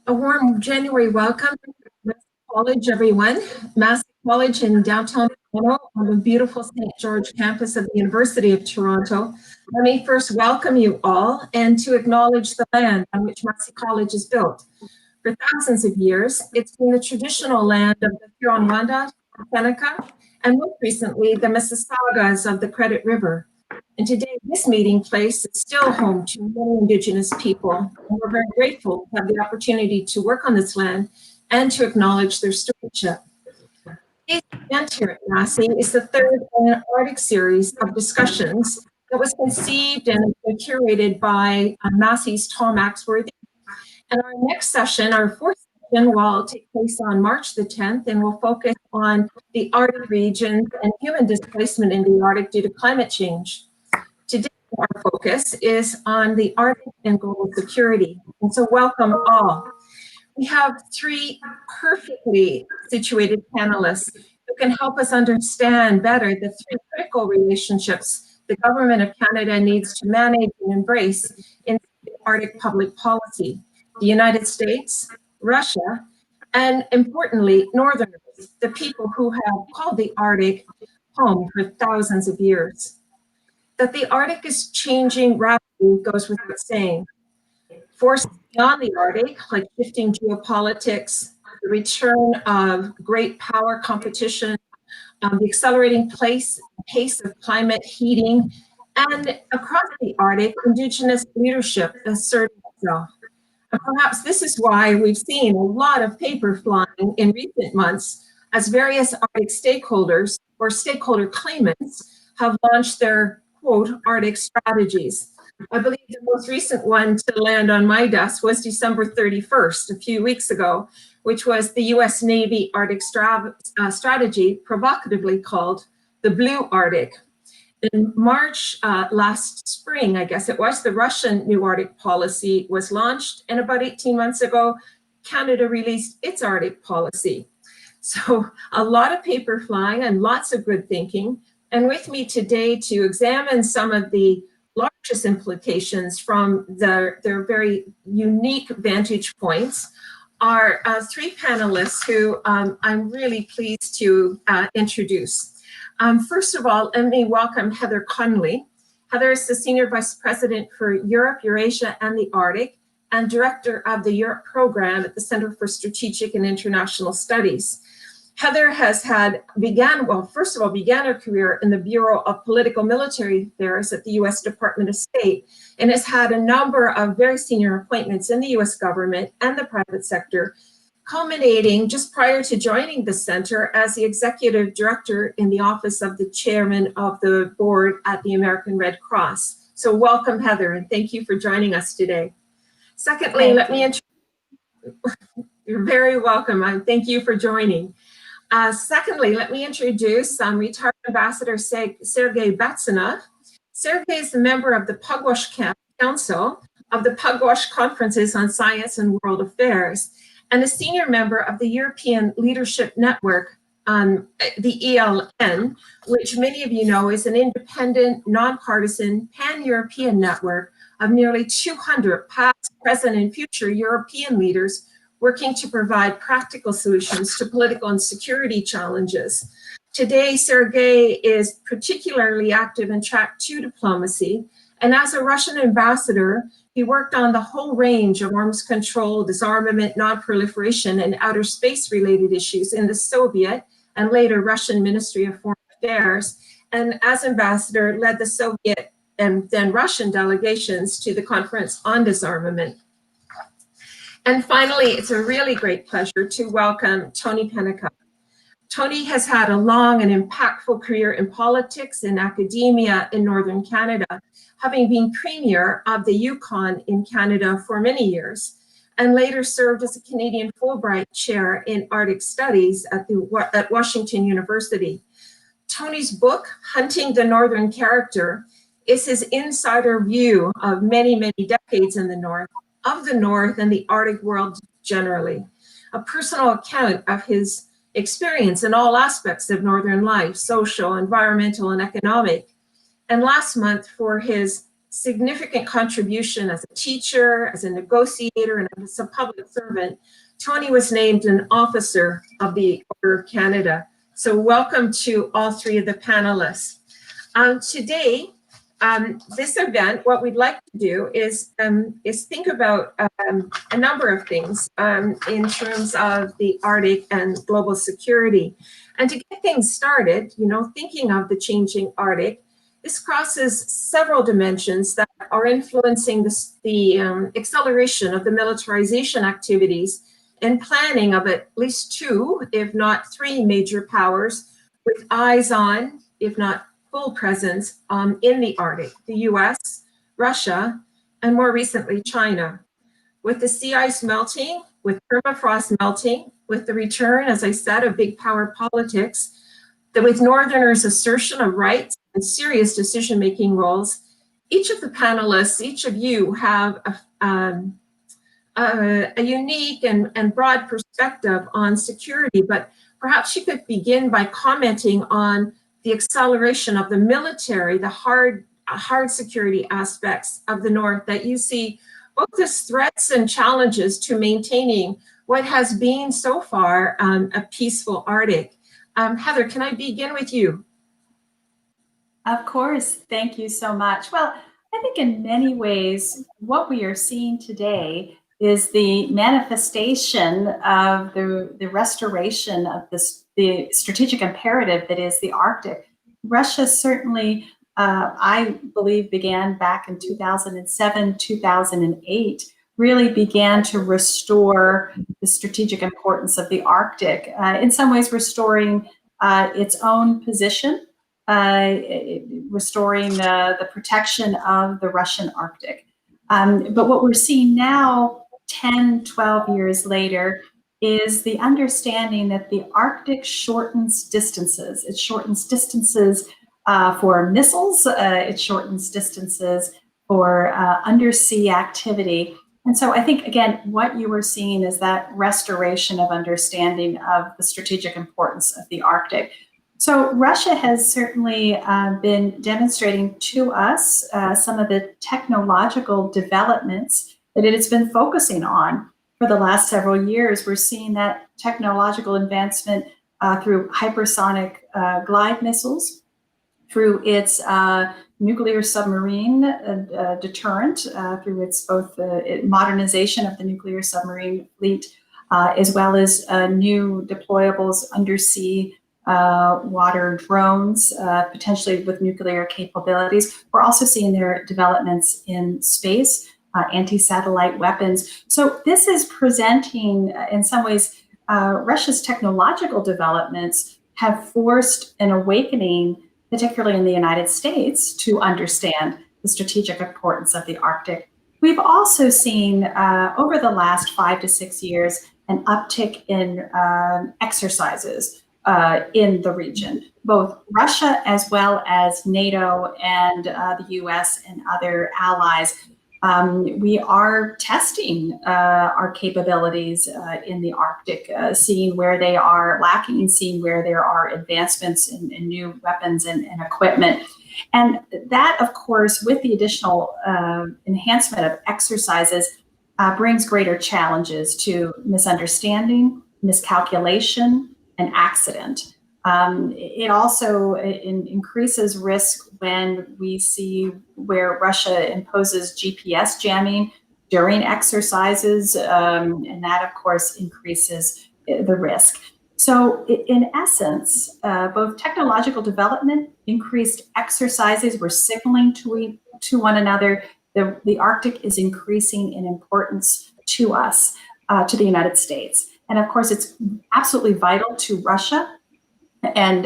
A warm January welcome to Massey College, everyone. Massey College in downtown Toronto on the beautiful St. George campus of the University of Toronto. Let me first welcome you all and to acknowledge the land on which Massey College is built. For thousands of years, it's been the traditional land of the Huron-Wendat, Peniketts, and most recently, the Mississaugas of the Credit River. And today, this meeting place is still home to many Indigenous people, and we're very grateful to have the opportunity to work on this land and to acknowledge their stewardship. Today's event here at Massey is the third in an Arctic series of discussions that was conceived and curated by Massey's Tom Axworthy. And our next session, our fourth session, will take place on March the 10th, and will focus on the Arctic regions and human displacement in the Arctic due to climate change. Today, our focus is on the Arctic and global security. And so welcome all. We have three perfectly situated panelists who can help us understand better the three critical relationships the Government of Canada needs to manage and embrace in Arctic public policy: the United States, Russia, and importantly, Northerners, the people who have called the Arctic home for thousands of years. That the Arctic is changing rapidly goes without saying. Forces beyond the Arctic, like shifting geopolitics, the return of great power competition, the accelerating pace of climate heating, and across the Arctic, Indigenous leadership asserting itself. And perhaps this is why we've seen a lot of paper flying in recent months as various Arctic stakeholders or stakeholder claimants have launched their, quote, Arctic strategies. I believe the most recent one to land on my desk was December 31st, a few weeks ago, which was the US Navy Arctic strategy, provocatively called the Blue Arctic. In March last spring, I guess it was, the Russian new Arctic policy was launched, and about 18 months ago, Canada released its Arctic policy. So a lot of paper flying and lots of good thinking. And with me today to examine some of the largest implications from their very unique vantage points are three panelists who I'm really pleased to introduce. First of all, let me welcome Heather Conley. Heather is the Senior Vice President for Europe, Eurasia, and the Arctic, and Director of the Europe Program at the Center for Strategic and International Studies. Heather began her career in the Bureau of Political Military Affairs at the US Department of State, and has had a number of very senior appointments in the US government and the private sector, culminating just prior to joining the center as the executive director in the office of the chairman of the board at the American Red Cross. So welcome, Heather, and thank you for joining us today. Secondly, you're very welcome, and thank you for joining. Secondly, let me introduce retired Ambassador Sergey Batsanov. Sergey is a member of the Pugwash Council of the Pugwash Conferences on Science and World Affairs, and a senior member of the European Leadership Network, the ELN, which many of you know is an independent, nonpartisan, pan-European network of nearly 200 past, present, and future European leaders working to provide practical solutions to political and security challenges. Today, Sergey is particularly active in Track 2 diplomacy, and as a Russian ambassador, he worked on the whole range of arms control, disarmament, non-proliferation, and outer space-related issues in the Soviet and later Russian Ministry of Foreign Affairs, and as ambassador, led the Soviet and then Russian delegations to the Conference on Disarmament. And finally, it's a really great pleasure to welcome Tony Peniketts. Tony has had a long and impactful career in politics and academia in Northern Canada, having been Premier of the Yukon in Canada for many years, and later served as a Canadian Fulbright Chair in Arctic Studies at Washington University. Tony's book, Hunting the Northern Character, is his insider view of many, many decades in the North, of the North and the Arctic world generally, a personal account of his experience in all aspects of Northern life, social, environmental, and economic. And last month, for his significant contribution as a teacher, as a negotiator, and as a public servant, Tony was named an officer of the Order of Canada. So welcome to all three of the panelists. Today, this event, what we'd like to do is think about a number of things in terms of the Arctic and global security. And to get things started, thinking of the changing Arctic, this crosses several dimensions that are influencing the acceleration of the militarization activities and planning of at least two, if not three, major powers with eyes on, if not full presence, in the Arctic: the US, Russia, and more recently, China. With the sea ice melting, with permafrost melting, with the return, as I said, of big power politics, with Northerners' assertion of rights and serious decision-making roles, each of the panelists, each of you have a unique and broad perspective on security, but perhaps you could begin by commenting on the acceleration of the military, the hard security aspects of the North that you see both as threats and challenges to maintaining what has been so far a peaceful Arctic. Heather, can I begin with you? Of course, thank you so much. Well, I think in many ways, what we are seeing today is the manifestation of the restoration of the strategic imperative that is the Arctic. Russia certainly, I believe, began back in 2007, 2008, really began to restore the strategic importance of the Arctic, in some ways restoring its own position, restoring the protection of the Russian Arctic. But what we're seeing now, 10, 12 years later, is the understanding that the Arctic shortens distances. It shortens distances for missiles, it shortens distances for undersea activity. And so I think, again, what you were seeing is that restoration of understanding of the strategic importance of the Arctic. So Russia has certainly been demonstrating to us some of the technological developments that it has been focusing on for the last several years. We're seeing that technological advancement through hypersonic glide missiles, through its nuclear submarine deterrent, through its both modernization of the nuclear submarine fleet, as well as new deployables undersea water drones, potentially with nuclear capabilities. We're also seeing their developments in space, anti-satellite weapons. So this is presenting, in some ways, Russia's technological developments have forced an awakening, particularly in the United States, to understand the strategic importance of the Arctic. We've also seen over the last 5 to 6 years an uptick in exercises in the region, both Russia as well as NATO and the US and other allies. We are testing our capabilities in the Arctic, seeing where they are lacking, seeing where there are advancements in new weapons and equipment. And that, of course, with the additional enhancement of exercises, brings greater challenges to misunderstanding, miscalculation, and accident. It also increases risk when we see where Russia imposes GPS jamming during exercises, and that, of course, increases the risk. So in essence, both technological development, increased exercises, we're signaling to one another the Arctic is increasing in importance to us, to the United States. And of course, it's absolutely vital to Russia and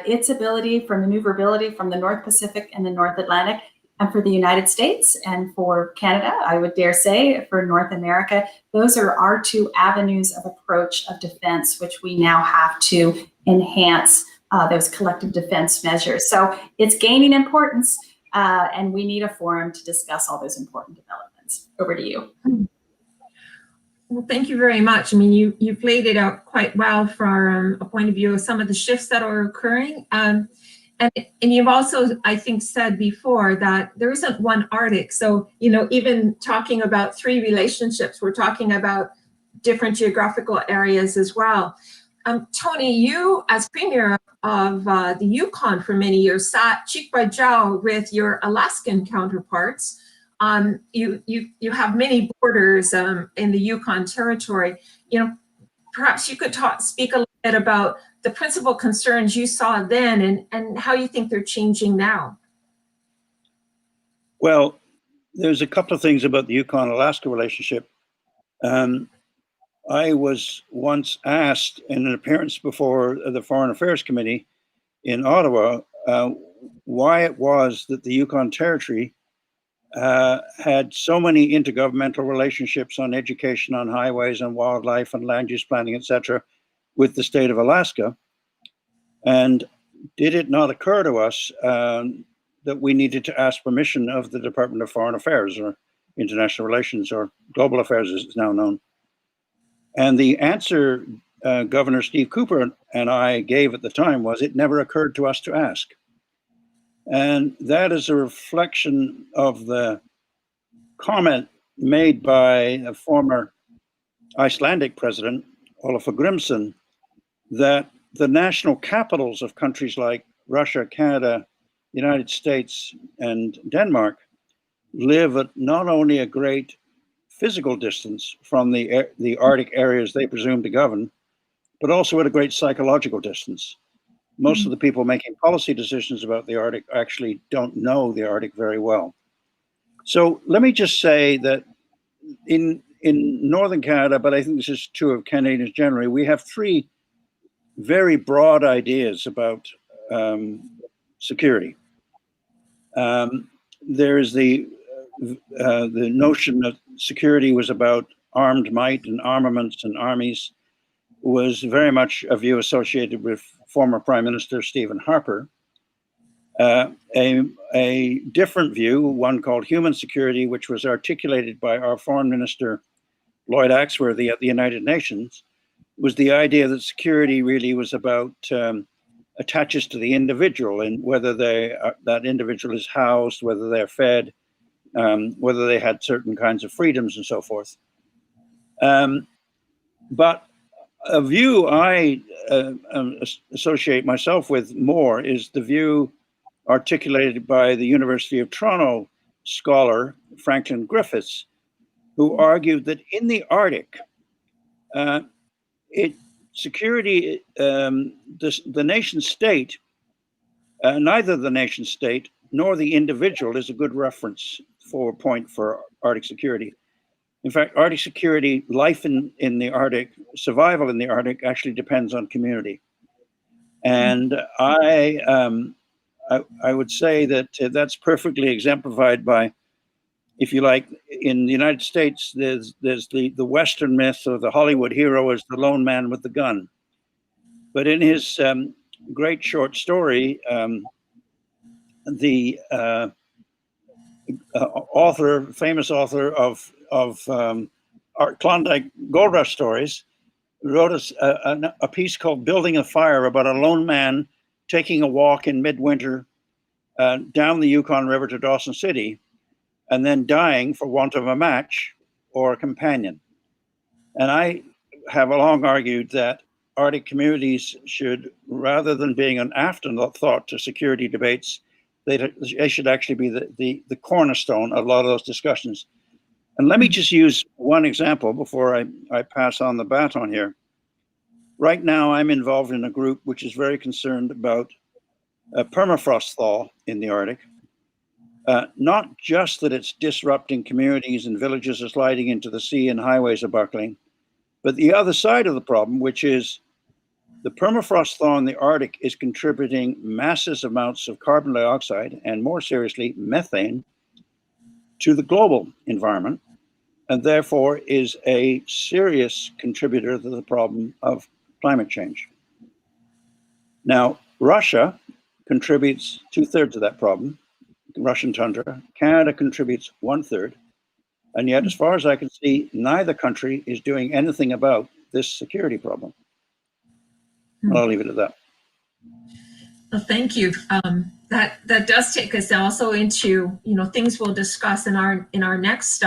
its ability for maneuverability from the North Pacific and the North Atlantic, and for the United States and for Canada, I would dare say, for North America. Those are our two avenues of approach of defense, which we now have to enhance those collective defense measures. So it's gaining importance, and we need a forum to discuss all those important developments. Over to you. Well, thank you very much. I mean, you've laid it out quite well from a point of view of some of the shifts that are occurring. And you've also, I think, said before that there isn't one Arctic. So, even talking about three relationships, we're talking about different geographical areas as well. Tony, you, as Premier of the Yukon for many years, sat cheek by jowl with your Alaskan counterparts. You have many borders in the Yukon territory. Perhaps you could speak a little bit about the principal concerns you saw then and how you think they're changing now. Well, there's a couple of things about the Yukon-Alaska relationship. I was once asked in an appearance before the Foreign Affairs Committee in Ottawa why it was that the Yukon Territory had so many intergovernmental relationships on education, on highways, on wildlife, and land use planning, etc., with the state of Alaska. And did it not occur to us that we needed to ask permission of the Department of Foreign Affairs, or International Relations, or Global Affairs as it's now known? And the answer Governor Steve Cooper and I gave at the time was, it never occurred to us to ask. And that is a reflection of the comment made by a former Icelandic president, Olafur Grimsson, that the national capitals of countries like Russia, Canada, the United States, and Denmark live at not only a great physical distance from the Arctic areas they presume to govern, but also at a great psychological distance. Most of the people making policy decisions about the Arctic actually don't know the Arctic very well. So let me just say that in Northern Canada, but I think this is true of Canadians generally, we have three very broad ideas about security. There is the notion that security was about armed might and armaments and armies, was very much a view associated with former Prime Minister Stephen Harper. A different view, one called human security, which was articulated by our Foreign Minister Lloyd Axworthy at the United Nations, was the idea that security really was about attaches to the individual, and whether that individual is housed, whether they're fed, whether they had certain kinds of freedoms and so forth. But a view I associate myself with more is the view articulated by the University of Toronto scholar Franklin Griffiths, who argued that in the Arctic, security, the nation state, neither the nation state nor the individual is a good reference point for Arctic security. In fact, Arctic security, life in the Arctic, survival in the Arctic actually depends on community. And I would say that that's perfectly exemplified by, if you like, in the United States, there's the Western myth of the Hollywood hero as the lone man with the gun. But in his great short story, the famous author of Klondike Gold Rush stories, wrote a piece called Building a Fire, about a lone man taking a walk in midwinter down the Yukon River to Dawson City, and then dying for want of a match or a companion. And I have long argued that Arctic communities should, rather than being an afterthought to security debates, they should actually be the cornerstone of a lot of those discussions. And let me just use one example before I pass on the baton here. Right now, I'm involved in a group which is very concerned about permafrost thaw in the Arctic. Not just that it's disrupting communities and villages are sliding into the sea and highways are buckling, but the other side of the problem, which is the permafrost thaw in the Arctic is contributing massive amounts of carbon dioxide, and more seriously, methane, to the global environment, and therefore is a serious contributor to the problem of climate change. Now, Russia contributes 2/3 of that problem, Russian tundra. Canada contributes 1/3. And yet, as far as I can see, neither country is doing anything about this security problem. I'll leave it at that. Well, thank you. That does take us also into things we'll discuss in our next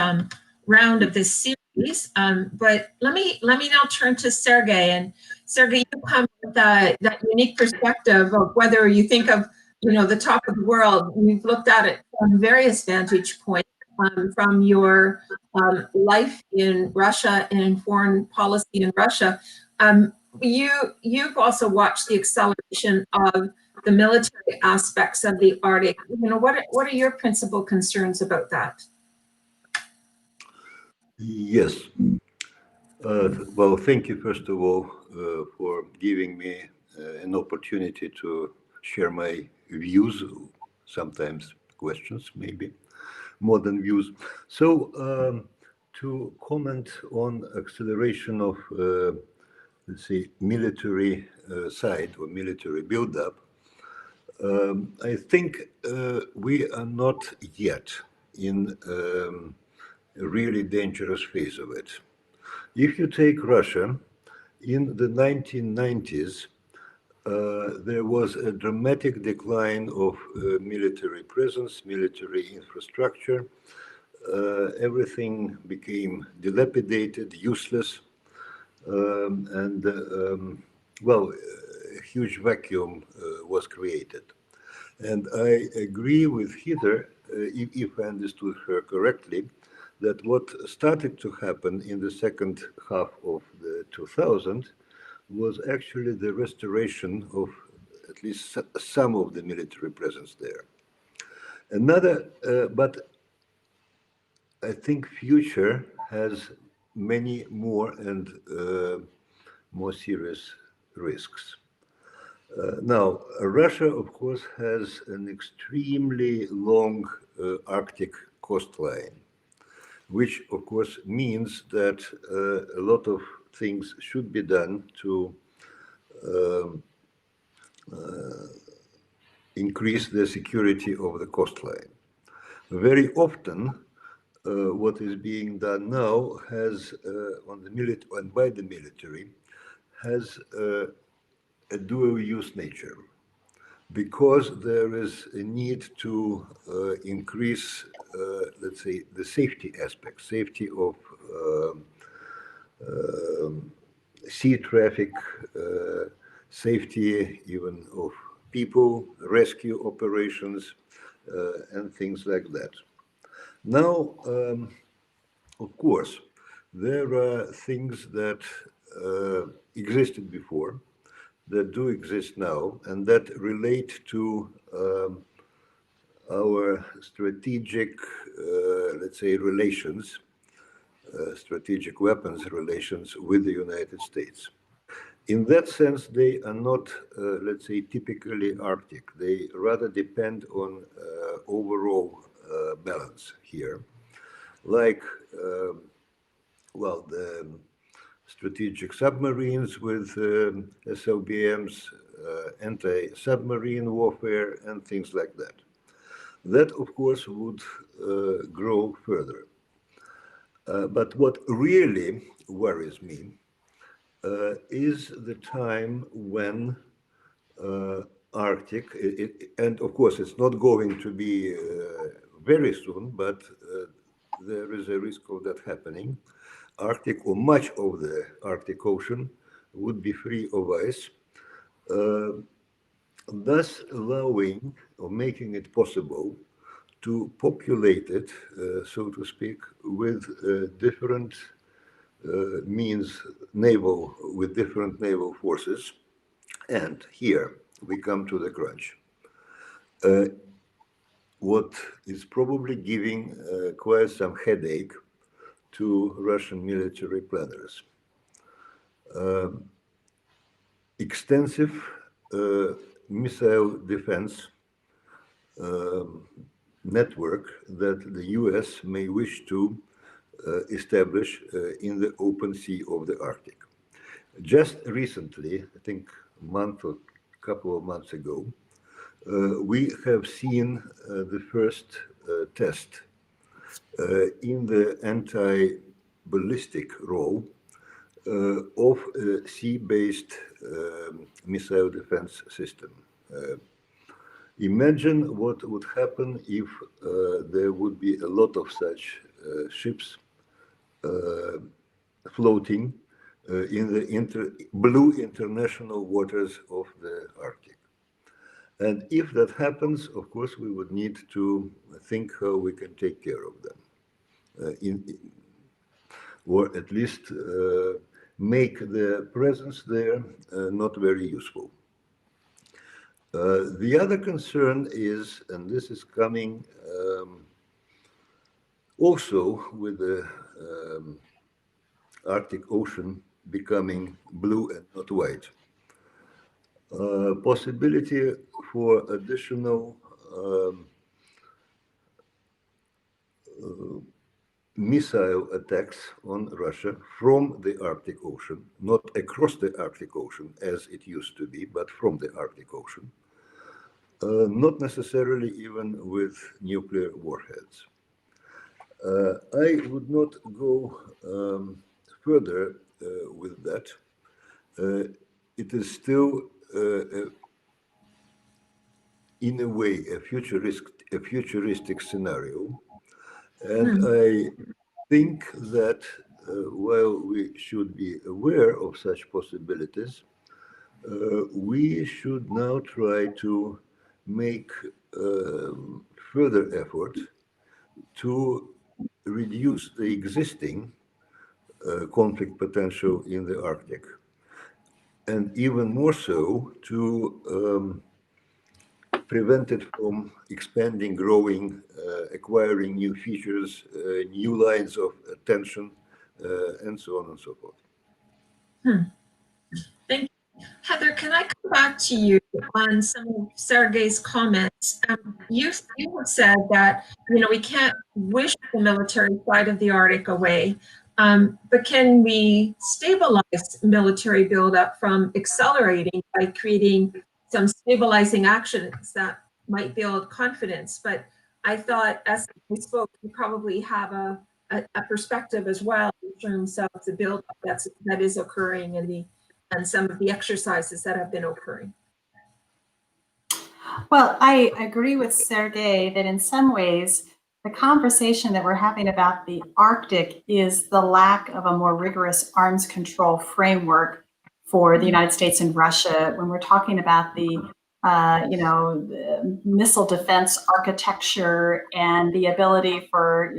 round of this series. But let me now turn to Sergey. And Sergey, you come with that unique perspective of whether you think of the top of the world. You've looked at it from various vantage points, from your life in Russia and in foreign policy in Russia. You've also watched the acceleration of the military aspects of the Arctic. What are your principal concerns about that? Yes. Well, thank you, first of all, for giving me an opportunity to share my views, sometimes questions, maybe more than views. So, to comment on acceleration of, let's say, military side or military buildup, I think we are not yet in a really dangerous phase of it. If you take Russia, in the 1990s, there was a dramatic decline of military presence, military infrastructure. Everything became dilapidated, useless, well, a huge vacuum was created. And I agree with Heather, if I understood her correctly, that what started to happen in the second half of the 2000s was actually the restoration of at least some of the military presence there. Another, but I think future has many more and more serious risks. Now, Russia, of course, has an extremely long Arctic coastline, which, of course, means that a lot of things should be done to increase the security of the coastline. Very often, what is being done now has, on the military and by the military, has a dual-use nature, because there is a need to increase, let's say, the safety aspect, safety of sea traffic, safety even of people, rescue operations, and things like that. Now, of course, there are things that existed before, that do exist now, and that relate to our strategic, let's say, relations, strategic weapons relations with the United States. In that sense, they are not, let's say, typically Arctic. They rather depend on overall balance here, like, well, the strategic submarines with SLBMs, anti-submarine warfare, and things like that. That, of course, would grow further. But what really worries me is the time when Arctic, and of course, it's not going to be very soon, but there is a risk of that happening. Arctic, or much of the Arctic Ocean, would be free of ice, thus allowing or making it possible to populate it, so to speak, with different means, with different naval forces. And here we come to the crunch. What is probably giving quite some headache to Russian military planners. Extensive missile defense network that the US may wish to establish in the open sea of the Arctic. Just recently, I think a month or a couple of months ago, we have seen the first test in the anti-ballistic role of a sea-based missile defense system, Imagine what would happen if there would be a lot of such ships floating in the blue international waters of the Arctic. And if that happens, of course, we would need to think how we can take care of them, or at least make their presence there not very useful. The other concern is, and this is coming also with the Arctic Ocean becoming blue and not white, possibility for additional missile attacks on Russia from the Arctic Ocean, not across the Arctic Ocean as it used to be, but from the Arctic Ocean, not necessarily even with nuclear warheads. I would not go further with that. It is still, in a way, a futuristic scenario. And I think that while we should be aware of such possibilities, we should now try to make further effort to reduce the existing conflict potential in the Arctic, and even more so to prevent it from expanding, growing, acquiring new features, new lines of attention, and so on and so forth. Thank you. Heather, can I come back to you on some of Sergey's comments? You have said that, we can't wish the military side of the Arctic away, but can we stabilize military buildup from accelerating by creating some stabilizing actions that might build confidence? But I thought, as we spoke, you probably have a perspective as well in terms of the buildup that is occurring and some of the exercises that have been occurring. Well, I agree with Sergey that in some ways, the conversation that we're having about the Arctic is the lack of a more rigorous arms control framework for the United States and Russia. When we're talking about the missile defense architecture and the ability for,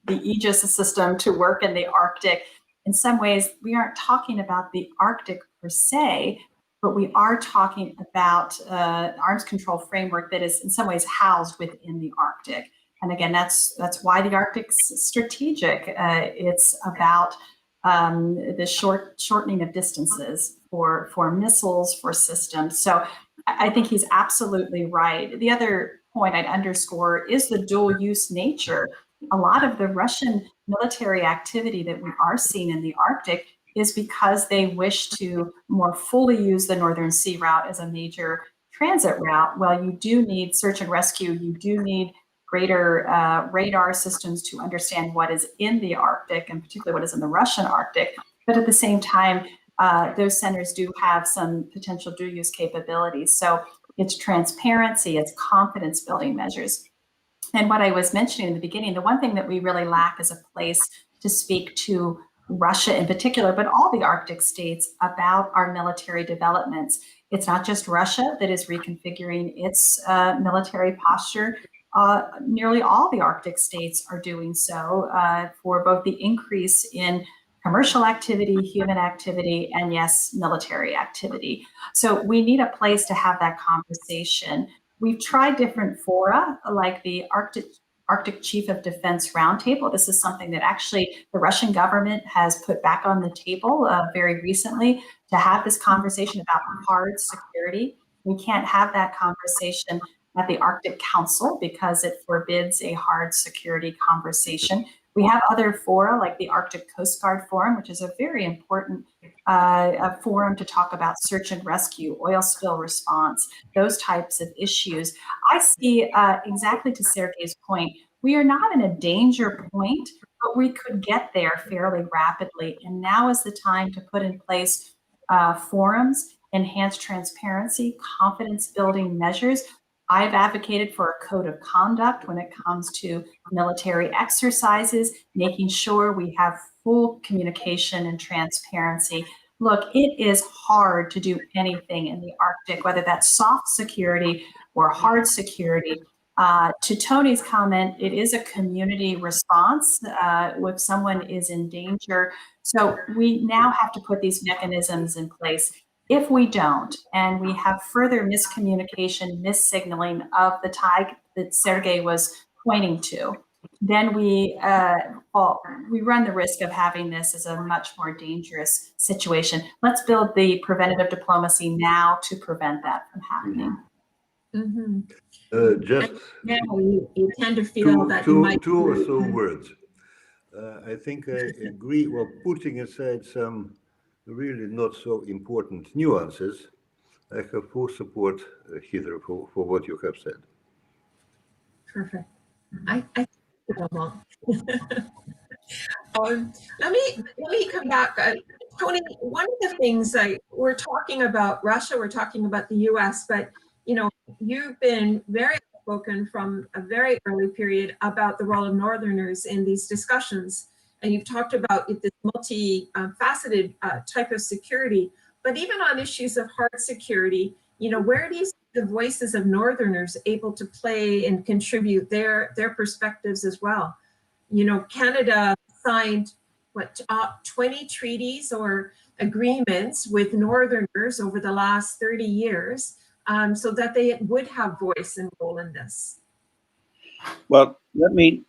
the Aegis system to work in the Arctic, in some ways, we aren't talking about the Arctic per se, but we are talking about arms control framework that is in some ways housed within the Arctic. And again, that's why the Arctic's strategic. It's about the shortening of distances for missiles, for systems. So I think he's absolutely right. The other point I'd underscore is the dual use nature. A lot of the Russian military activity that we are seeing in the Arctic is because they wish to more fully use the Northern Sea route as a major transit route. Well, you do need search and rescue. You do need greater radar systems to understand what is in the Arctic, and particularly what is in the Russian Arctic. But at the same time, those centers do have some potential dual use capabilities. So it's transparency, it's confidence building measures. And what I was mentioning in the beginning, the one thing that we really lack is a place to speak to Russia in particular, but all the Arctic states about our military developments. It's not just Russia that is reconfiguring its military posture. Nearly all the Arctic states are doing so for both the increase in commercial activity, human activity, and yes, military activity. So we need a place to have that conversation. We've tried different fora, like the Arctic Chief of Defense Roundtable. This is something that actually the Russian government has put back on the table very recently to have this conversation about hard security. We can't have that conversation at the Arctic Council because it forbids a hard security conversation. We have other fora like the Arctic Coast Guard Forum, which is a very important forum to talk about search and rescue, oil spill response, those types of issues. I see exactly to Sergey's point, we are not in a danger point, but we could get there fairly rapidly. And now is the time to put in place forums enhanced transparency, confidence building measures. I've advocated for a code of conduct when it comes to military exercises, making sure we have full communication and transparency. Look, it is hard to do anything in the Arctic, whether that's soft security or hard security. To Tony's comment, it is a community response if someone is in danger. So we now have to put these mechanisms in place. If we don't, and we have further miscommunication, missignaling of the type that Sergey was pointing to, then we run the risk of having this as a much more dangerous situation. Let's build the preventative diplomacy now to prevent that from happening. Mm-hmm. Just now you tend to feel that you might two or so words. I think I agree. Well, putting aside some really not so important nuances, I have full support, Heather, for what you have said. Perfect. I let me come back. Tony, one of the things we're talking about Russia, we're talking about the US, but you know, you've been very outspoken from a very early period about the role of Northerners in these discussions. And you've talked about this multi-faceted type of security, but even on issues of hard security, you know, where do you see the voices of Northerners able to play and contribute their perspectives as well? You know, Canada signed, 20 treaties or agreements with Northerners over the last 30 years so that they would have voice and role in this. Well, let me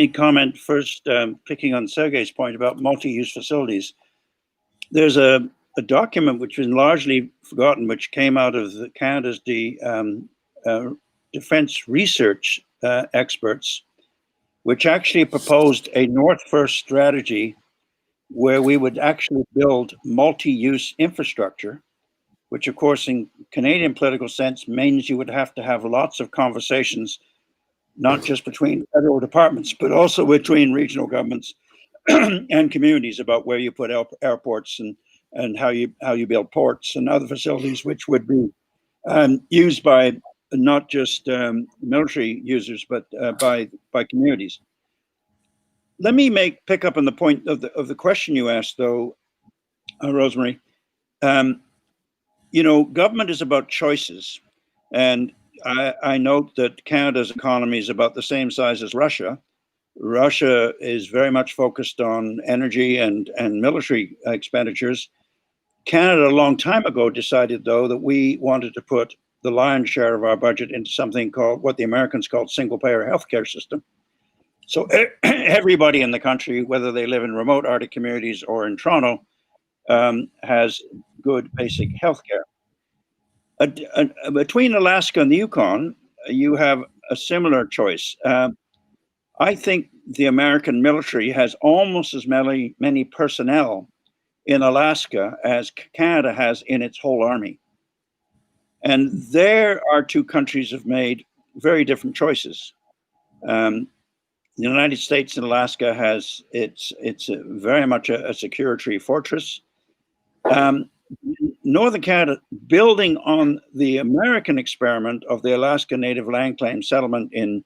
comment first, picking on Sergey's point about multi-use facilities. There's a document which has been largely forgotten, which came out of Canada's defense research experts, which actually proposed a North First strategy where we would actually build multi-use infrastructure, which of course in Canadian political sense means you would have to have lots of conversations, not just between federal departments, but also between regional governments and communities about where you put airports and how you build ports and other facilities, which would be used by not just military users, but by communities. Let me pick up on the point of the question you asked, though, Rosemary. You know, government is about choices, and I note that Canada's economy is about the same size as Russia. Russia is very much focused on energy and military expenditures. Canada, a long time ago, decided, though, that we wanted to put the lion's share of our budget into something called what the Americans called single-payer healthcare system. So everybody in the country, whether they live in remote Arctic communities or in Toronto, has good basic healthcare. Between Alaska and the Yukon, you have a similar choice. I think the American military has almost as many personnel in Alaska as Canada has in its whole army. And there our two countries have made very different choices. The United States and Alaska has it's very much a security fortress. Northern Canada, building on the American experiment of the Alaska Native Land Claim Settlement in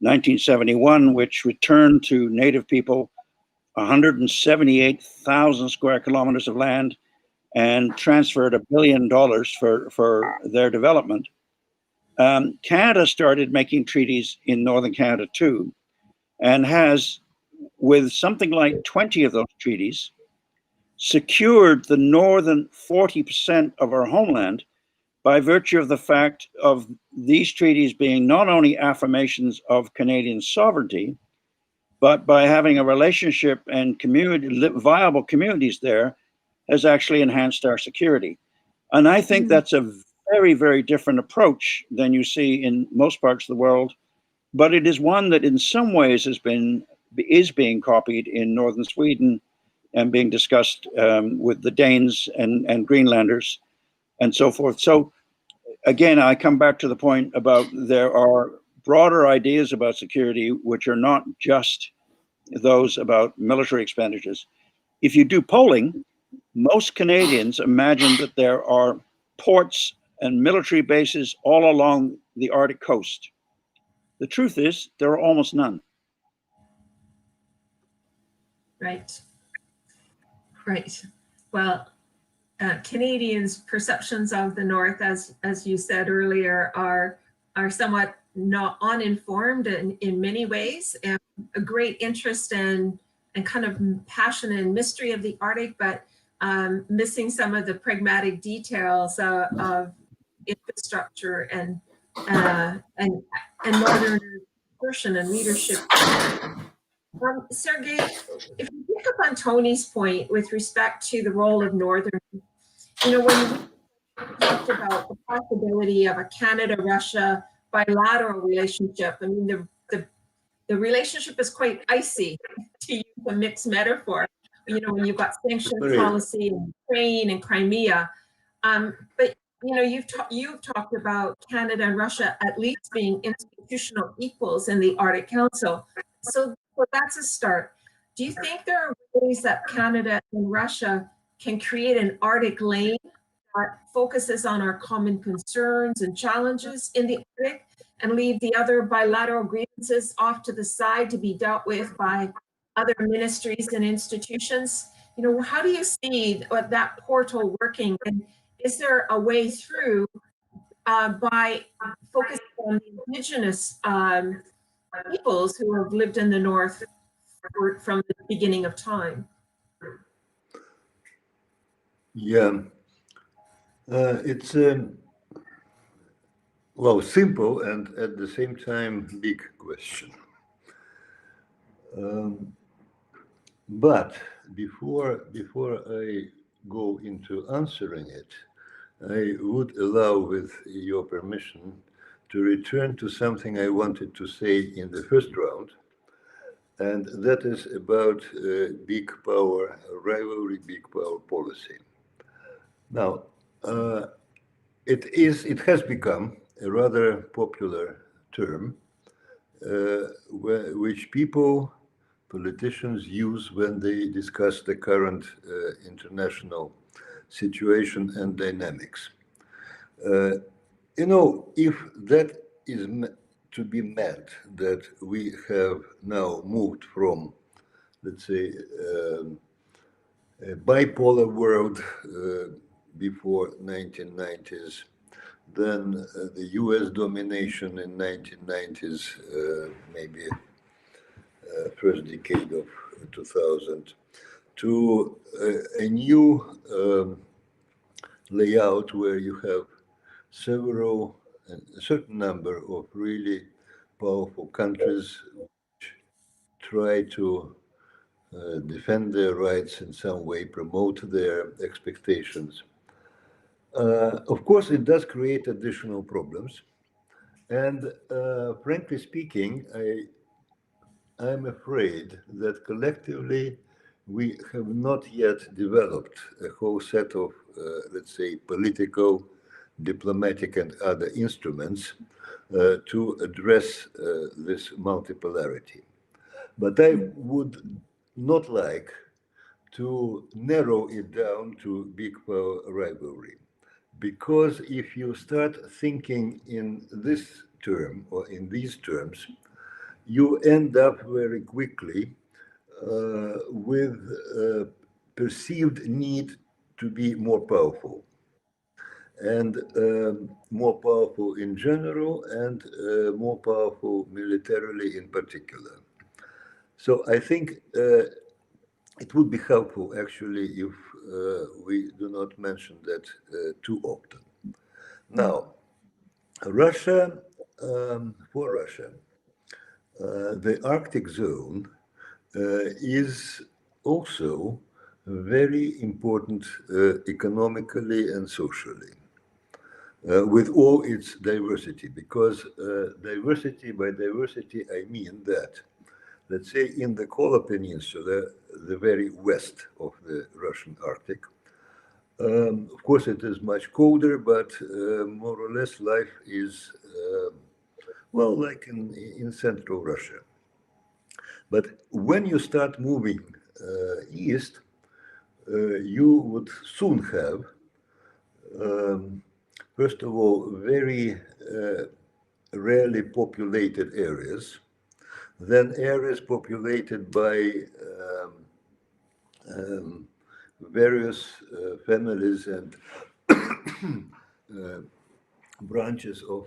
1971, which returned to Native people 178,000 square kilometers of land and transferred $1 billion for their development. Canada started making treaties in Northern Canada too, and has, with something like 20 of those treaties, secured the northern 40% of our homeland by virtue of the fact of these treaties being not only affirmations of Canadian sovereignty, but by having a relationship and viable communities there has actually enhanced our security. And I think that's a very, very different approach than you see in most parts of the world, but it is one that in some ways is being copied in northern Sweden and being discussed with the Danes and Greenlanders and so forth. So again, I come back to the point about there are broader ideas about security, which are not just those about military expenditures. If you do polling, Most Canadians imagine that there are ports and military bases all along the Arctic coast. The truth is, there are almost none. Right. Right. Well, Canadians' perceptions of the North, as you said earlier, are somewhat not uninformed in many ways, and a great interest and kind of passion and mystery of the Arctic, but missing some of the pragmatic details of infrastructure and northern assertion and leadership. Sergey, if you pick up on Tony's point with respect to the role of northern, when we talked about the possibility of a Canada-Russia bilateral relationship, I mean, the relationship is quite icy, to use a mixed metaphor, when you've got sanctions policy in Ukraine and Crimea. But you've talked about Canada and Russia at least being institutional equals in the Arctic Council. So that's a start. Do you think there are ways that Canada and Russia can create an Arctic lane that focuses on our common concerns and challenges in the Arctic and leave the other bilateral grievances off to the side to be dealt with by other ministries and institutions? How do you see that portal working? And is there a way through by focusing on the Indigenous peoples who have lived in the North from the beginning of time? Yeah, it's simple and at the same time big question. But before I go into answering it, I would allow, with your permission, to return to something I wanted to say in the first round, and that is about big power rivalry, big power policy. Now, it has become a rather popular term, which politicians use when they discuss the current international situation and dynamics. If that is to be meant that we have now moved from, let's say, a bipolar world before 1990s, then the US domination in 1990s, maybe first decade of 2000, to a new layout where you have a certain number of really powerful countries which try to defend their rights in some way, promote their expectations. Of course, it does create additional problems. And frankly speaking, I'm afraid that collectively we have not yet developed a whole set of, let's say, political, diplomatic, and other instruments to address this multipolarity. But I would not like to narrow it down to big power rivalry, because if you start thinking in this term or in these terms, you end up very quickly with a perceived need to be more powerful, and more powerful in general, and more powerful militarily in particular. So I think it would be helpful, actually, if we do not mention that too often. Now, Russia, for Russia, the Arctic zone is also very important economically and socially, with all its diversity, because by diversity I mean that, let's say, in the Kola Peninsula, the very west of the Russian Arctic, of course it is much colder, but more or less life is, like in central Russia. But when you start moving east, you would soon have, first of all, very rarely populated areas, then areas populated by various families and branches of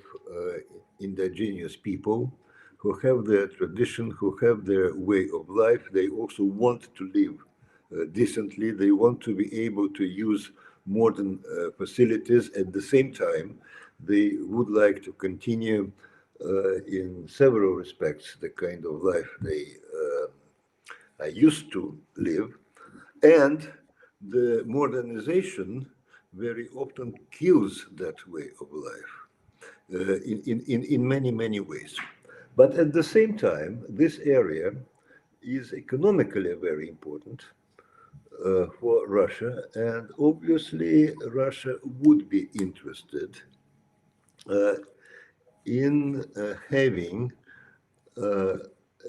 indigenous people who have their tradition, who have their way of life. They also want to live decently. They want to be able to use modern facilities. At the same time, they would like to continue in several respects the kind of life they used to live. And the modernization very often kills that way of life in many, many ways. But at the same time, this area is economically very important for Russia, and obviously Russia would be interested in having a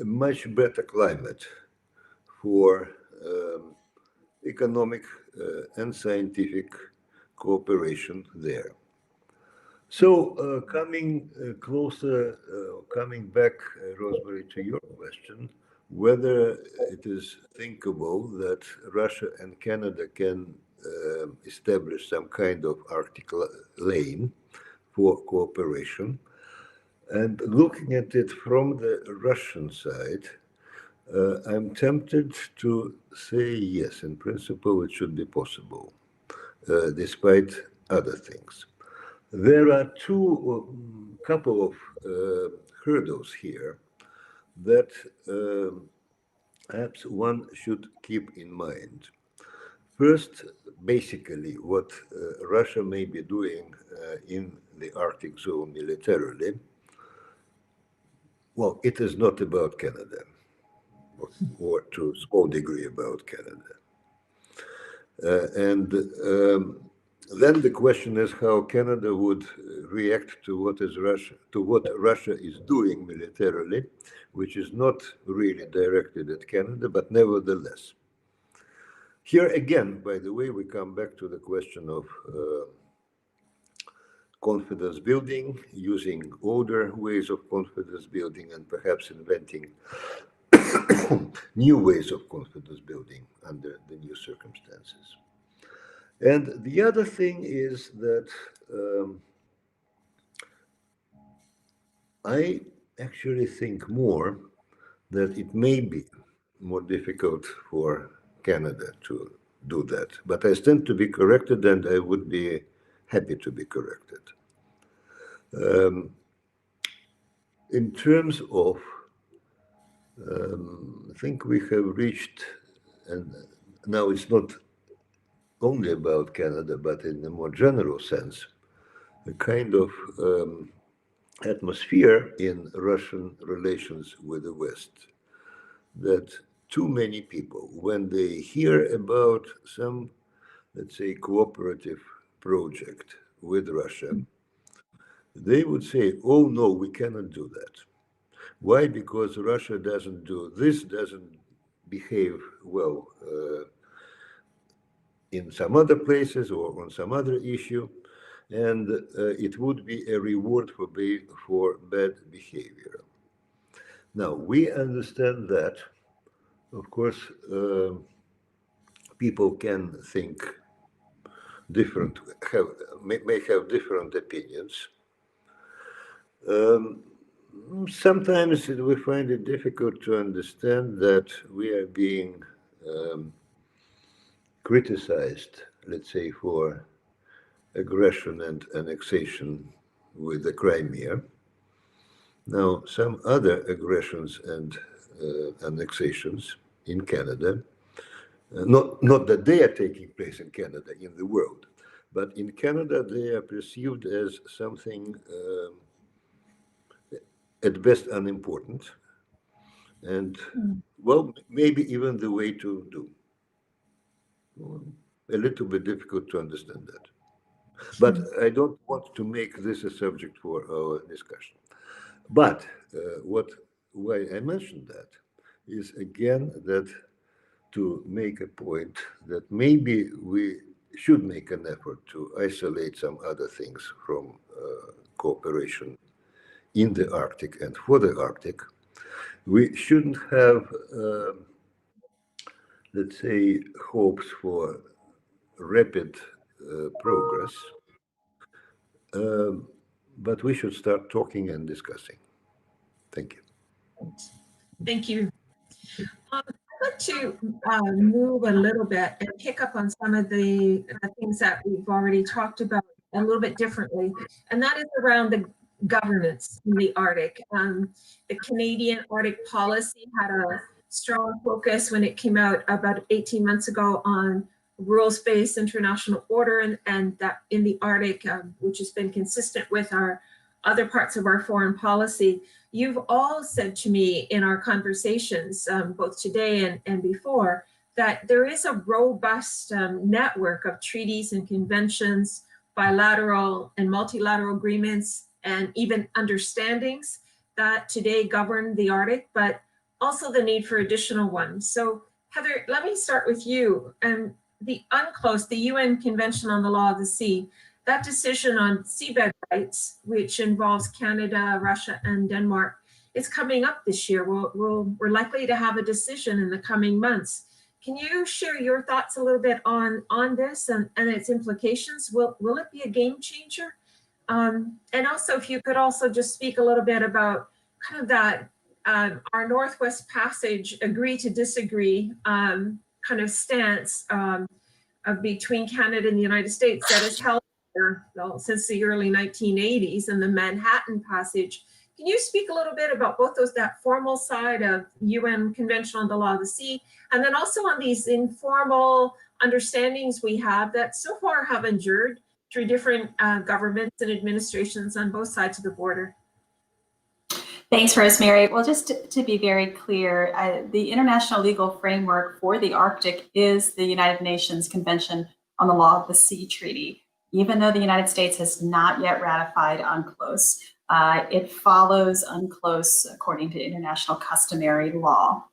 much better climate for economic and scientific cooperation there. So coming closer, coming back, Rosemary, to your question, whether it is thinkable that Russia and Canada can establish some kind of Arctic lane for cooperation, and looking at it from the Russian side, I'm tempted to say yes, in principle it should be possible, despite other things. There are couple of hurdles here that perhaps one should keep in mind. First, basically, what Russia may be doing in the Arctic zone militarily, well, it is not about Canada, or to a small degree about Canada. Then the question is how Canada would react to what Russia is doing militarily, which is not really directed at Canada, but nevertheless. Here again, by the way, we come back to the question of confidence building, using older ways of confidence building, and perhaps inventing new ways of confidence building under the new circumstances. And the other thing is that I actually think more that it may be more difficult for Canada to do that. But I stand to be corrected, and I would be happy to be corrected. In terms of, I think we have reached, and now it's not only about Canada, but in a more general sense, a kind of atmosphere in Russian relations with the West, that too many people, when they hear about some, let's say, cooperative project with Russia, they would say, oh no, we cannot do that. Why? Because Russia doesn't do this, doesn't behave well in some other places or on some other issue, and it would be a reward for bad behavior. Now, we understand that, of course, people can think different, may have different opinions. Sometimes we find it difficult to understand that we are being criticized, let's say, for aggression and annexation with the Crimea. Now, some other aggressions and annexations in Canada, not that they are taking place in Canada, in the world, but in Canada they are perceived as something at best unimportant, and well, maybe even the way to do. A little bit difficult to understand that. But I don't want to make this a subject for our discussion. But why I mentioned that is, again, that to make a point that maybe we should make an effort to isolate some other things from cooperation in the Arctic and for the Arctic. We shouldn't have, let's say, hopes for rapid progress, but we should start talking and discussing. Thank you. Thank you. I'd like to move a little bit and pick up on some of the things that we've already talked about a little bit differently, and that is around the governance in the Arctic. The Canadian Arctic policy had a strong focus when it came out about 18 months ago on rules-based international order, and that in the Arctic, which has been consistent with our other parts of our foreign policy. You've all said to me in our conversations, both today and before, that there is a robust network of treaties and conventions, bilateral and multilateral agreements, and even understandings that today govern the Arctic, but also the need for additional ones. So Heather, let me start with you. The UNCLOS, the UN Convention on the Law of the Sea, that decision on seabed rights, which involves Canada, Russia, and Denmark, is coming up this year. We're likely to have a decision in the coming months. Can you share your thoughts a little bit on this and its implications? Will it be a game changer? And also, if you could also just speak a little bit about kind of that our Northwest Passage agree to disagree kind of stance between Canada and the United States that has held since the early 1980s, and the Manhattan Passage. Can you speak a little bit about both those, that formal side of UN Convention on the Law of the Sea, and then also on these informal understandings we have that so far have endured through different governments and administrations on both sides of the border? Thanks, Rosemary. Well, just to be very clear, the international legal framework for the Arctic is the United Nations Convention on the Law of the Sea Treaty. Even though the United States has not yet ratified UNCLOS, it follows UNCLOS according to international customary law.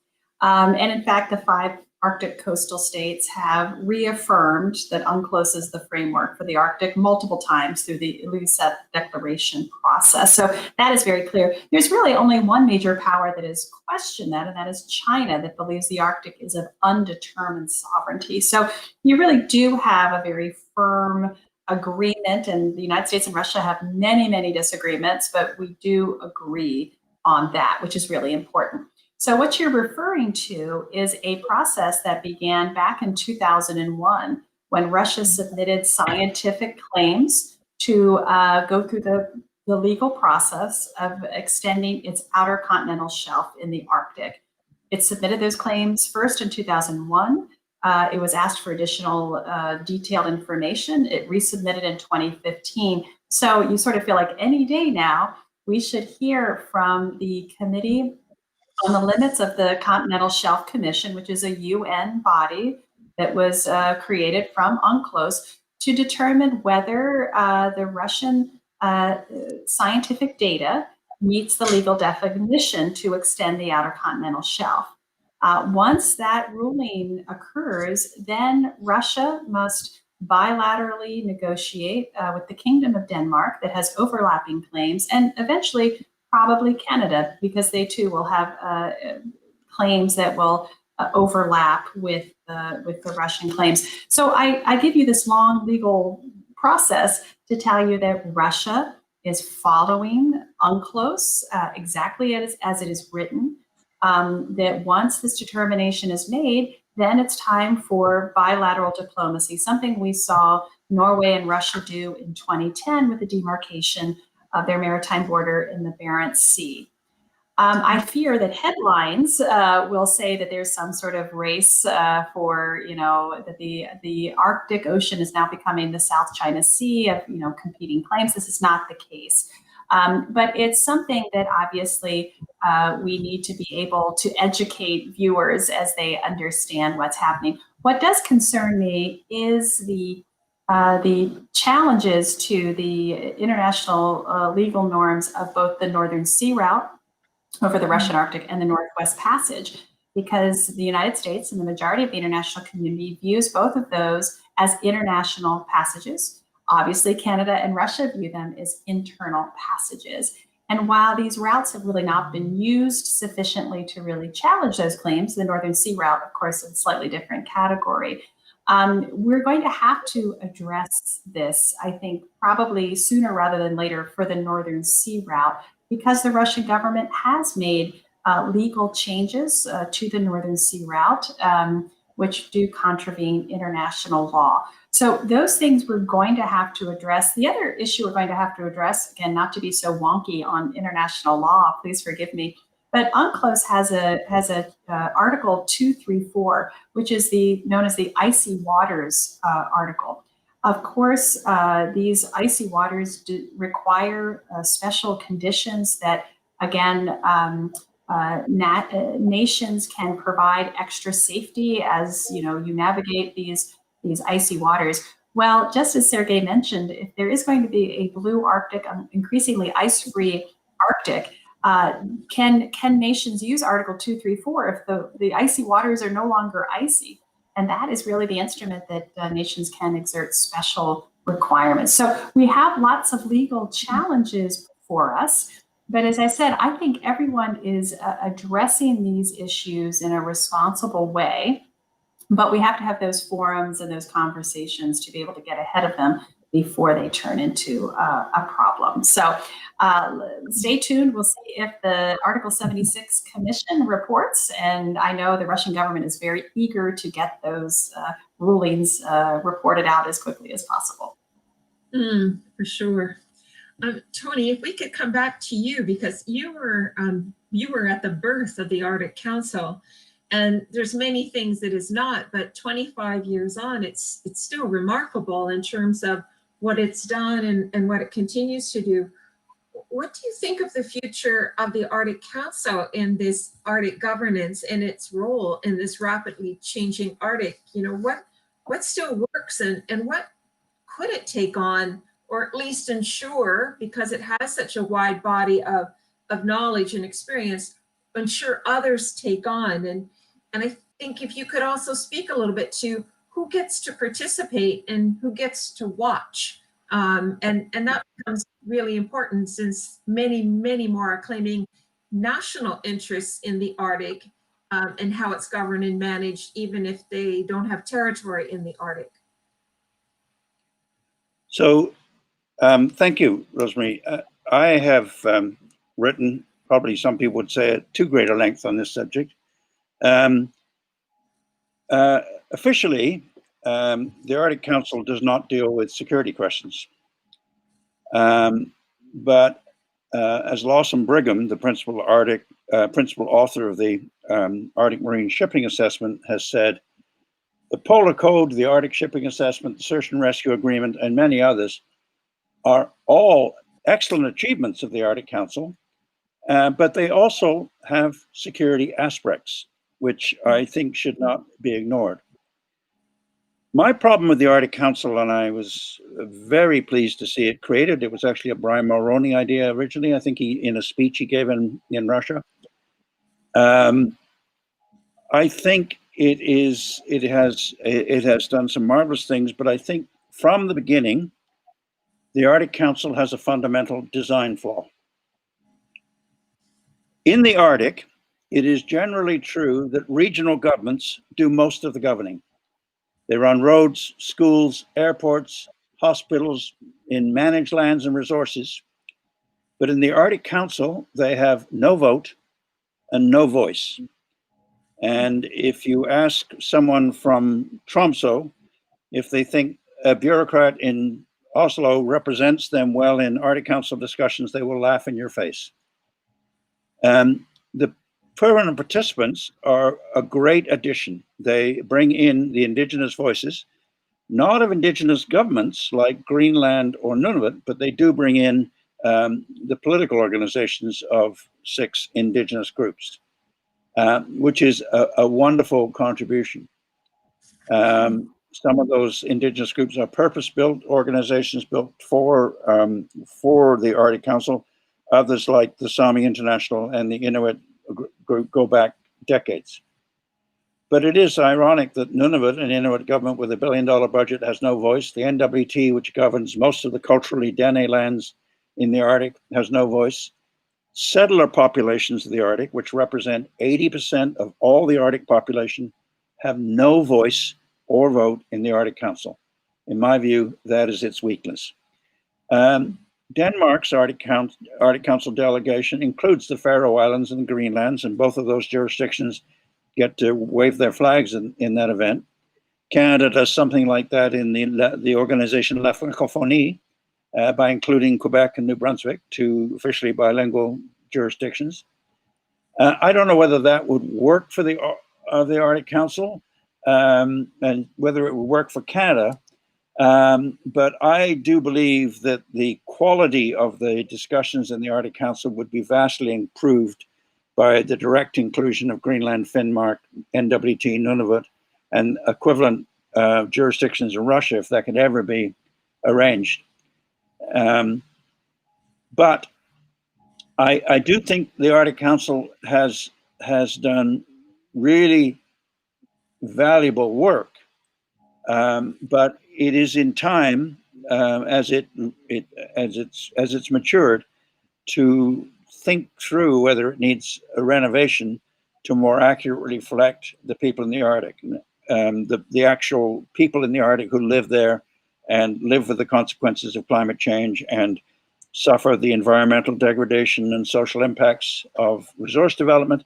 And in fact, the 5 Arctic coastal states have reaffirmed that UNCLOS is the framework for the Arctic multiple times through the Ilulissat Declaration process. So that is very clear. There's really only one major power that has questioned that, and that is China, that believes the Arctic is of undetermined sovereignty. So you really do have a very firm agreement, and the United States and Russia have many, many disagreements, but we do agree on that, which is really important. So what you're referring to is a process that began back in 2001 when Russia submitted scientific claims to go through the legal process of extending its outer continental shelf in the Arctic. It submitted those claims first in 2001. It was asked for additional detailed information. It resubmitted in 2015. So you sort of feel like any day now, we should hear from the Committee on the Limits of the Continental Shelf Commission, which is a UN body that was created from UNCLOS to determine whether the Russian scientific data meets the legal definition to extend the outer continental shelf. Once that ruling occurs, then Russia must bilaterally negotiate with the Kingdom of Denmark that has overlapping claims, and eventually probably Canada, because they too will have claims that will overlap with the Russian claims. So I give you this long legal process to tell you that Russia is following UNCLOS exactly as it is written, that once this determination is made, then it's time for bilateral diplomacy, something we saw Norway and Russia do in 2010 with the demarcation of their maritime border in the Barents Sea. I fear that headlines will say that there's some sort of race for, that the Arctic Ocean is now becoming the South China Sea of, competing claims. This is not the case. But it's something that obviously we need to be able to educate viewers as they understand what's happening. What does concern me is the challenges to the international legal norms of both the Northern Sea Route over the Russian Arctic and the Northwest Passage, because the United States and the majority of the international community views both of those as international passages. Obviously, Canada and Russia view them as internal passages. And while these routes have really not been used sufficiently to really challenge those claims, the Northern Sea route, of course, is a slightly different category. We're going to have to address this, I think, probably sooner rather than later for the Northern Sea route, because the Russian government has made legal changes to the Northern Sea route, which do contravene international law. So those things we're going to have to address. The other issue we're going to have to address, again, not to be so wonky on international law, please forgive me, but UNCLOS has a Article 234, which is known as the Icy Waters article. Of course, these icy waters require special conditions that, again, nations can provide extra safety as you navigate these icy waters. Well, just as Sergey mentioned, if there is going to be a blue Arctic, increasingly ice-free Arctic, can nations use Article 234 if the icy waters are no longer icy? And that is really the instrument that nations can exert special requirements. So we have lots of legal challenges for us. But as I said, I think everyone is addressing these issues in a responsible way. But we have to have those forums and those conversations to be able to get ahead of them before they turn into a problem. So stay tuned. We'll see if the Article 76 Commission reports. And I know the Russian government is very eager to get those rulings reported out as quickly as possible. For sure. Tony, if we could come back to you, because you were at the birth of the Arctic Council, and there's many things that is not, but 25 years on, it's still remarkable in terms of what it's done and what it continues to do. What do you think of the future of the Arctic Council in this Arctic governance and its role in this rapidly changing Arctic? What still works and what could it take on, or at least ensure, because it has such a wide body of knowledge and experience, ensure others take on? And I think if you could also speak a little bit to who gets to participate and who gets to watch. And that becomes really important, since many more are claiming national interests in the Arctic and how it's governed and managed, even if they don't have territory in the Arctic. So thank you, Rosemary. I have written, probably some people would say, at too great a length on this subject. Officially, the Arctic Council does not deal with security questions. But as Lawson Brigham, the principal author of the Arctic Marine Shipping Assessment, has said, the Polar Code, the Arctic Shipping Assessment, the Search and Rescue Agreement, and many others are all excellent achievements of the Arctic Council, but they also have security aspects, which I think should not be ignored. My problem with the Arctic Council, and I was very pleased to see it created, it was actually a Brian Mulroney idea originally. I think in a speech he gave in Russia. I think it has done some marvelous things, but I think from the beginning, the Arctic Council has a fundamental design flaw. In the Arctic, it is generally true that regional governments do most of the governing. They run roads, schools, airports, hospitals in managed lands and resources. But in the Arctic Council, they have no vote and no voice. And if you ask someone from Tromsø if they think a bureaucrat in Oslo represents them well in Arctic Council discussions, they will laugh in your face. The permanent participants are a great addition. They bring in the indigenous voices, not of indigenous governments like Greenland or Nunavut, but they do bring in the political organizations of 6 indigenous groups, which is a wonderful contribution. Some of those indigenous groups are purpose-built organizations built for the Arctic Council. Others, like the Sami International and the Inuit group, go back decades. But it is ironic that Nunavut, an Inuit government with $1 billion budget, has no voice. The NWT, which governs most of the culturally Dene lands in the Arctic, has no voice. Settler populations of the Arctic, which represent 80% of all the Arctic population, have no voice or vote in the Arctic Council. In my view, that is its weakness. Denmark's Arctic Council delegation includes the Faroe Islands and the Greenlands, and both of those jurisdictions get to wave their flags in that event. Canada does something like that in the organization La Francophonie by including Quebec and New Brunswick, two officially bilingual jurisdictions. I don't know whether that would work for the Arctic Council and whether it would work for Canada. But I do believe that the quality of the discussions in the Arctic Council would be vastly improved by the direct inclusion of Greenland, Finnmark, NWT, Nunavut, and equivalent jurisdictions in Russia, if that could ever be arranged. But I do think the Arctic Council has done really valuable work, but it is in time as it's matured to think through whether it needs a renovation to more accurately reflect the people in the Arctic, the actual people in the Arctic who live there and live with the consequences of climate change and suffer the environmental degradation and social impacts of resource development,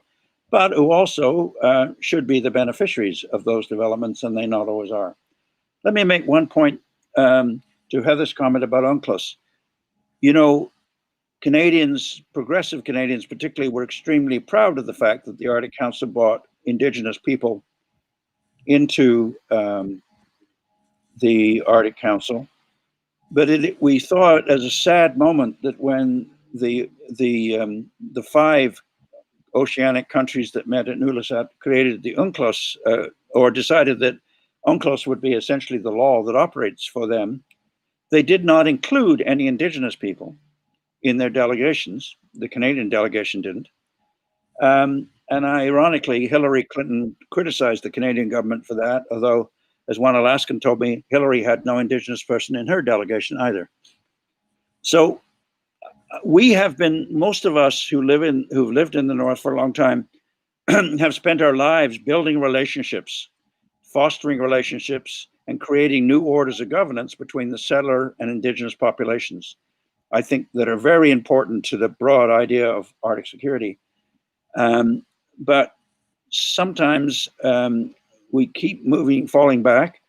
but who also should be the beneficiaries of those developments, and they not always are. Let me make one point to Heather's comment about UNCLOS. You know, Canadians, progressive Canadians particularly, were extremely proud of the fact that the Arctic Council brought Indigenous people into the Arctic Council. But we saw it as a sad moment that when the 5 oceanic countries that met at Nulasat created the UNCLOS, or decided that UNCLOS would be essentially the law that operates for them, they did not include any Indigenous people in their delegations. The Canadian delegation didn't. And ironically, Hillary Clinton criticized the Canadian government for that, although, as one Alaskan told me, Hillary had no Indigenous person in her delegation either. So we have been, most of us who've lived in the North for a long time, have spent our lives building relationships, fostering relationships, and creating new orders of governance between the settler and Indigenous populations. I think that are very important to the broad idea of Arctic security. But sometimes we keep falling back,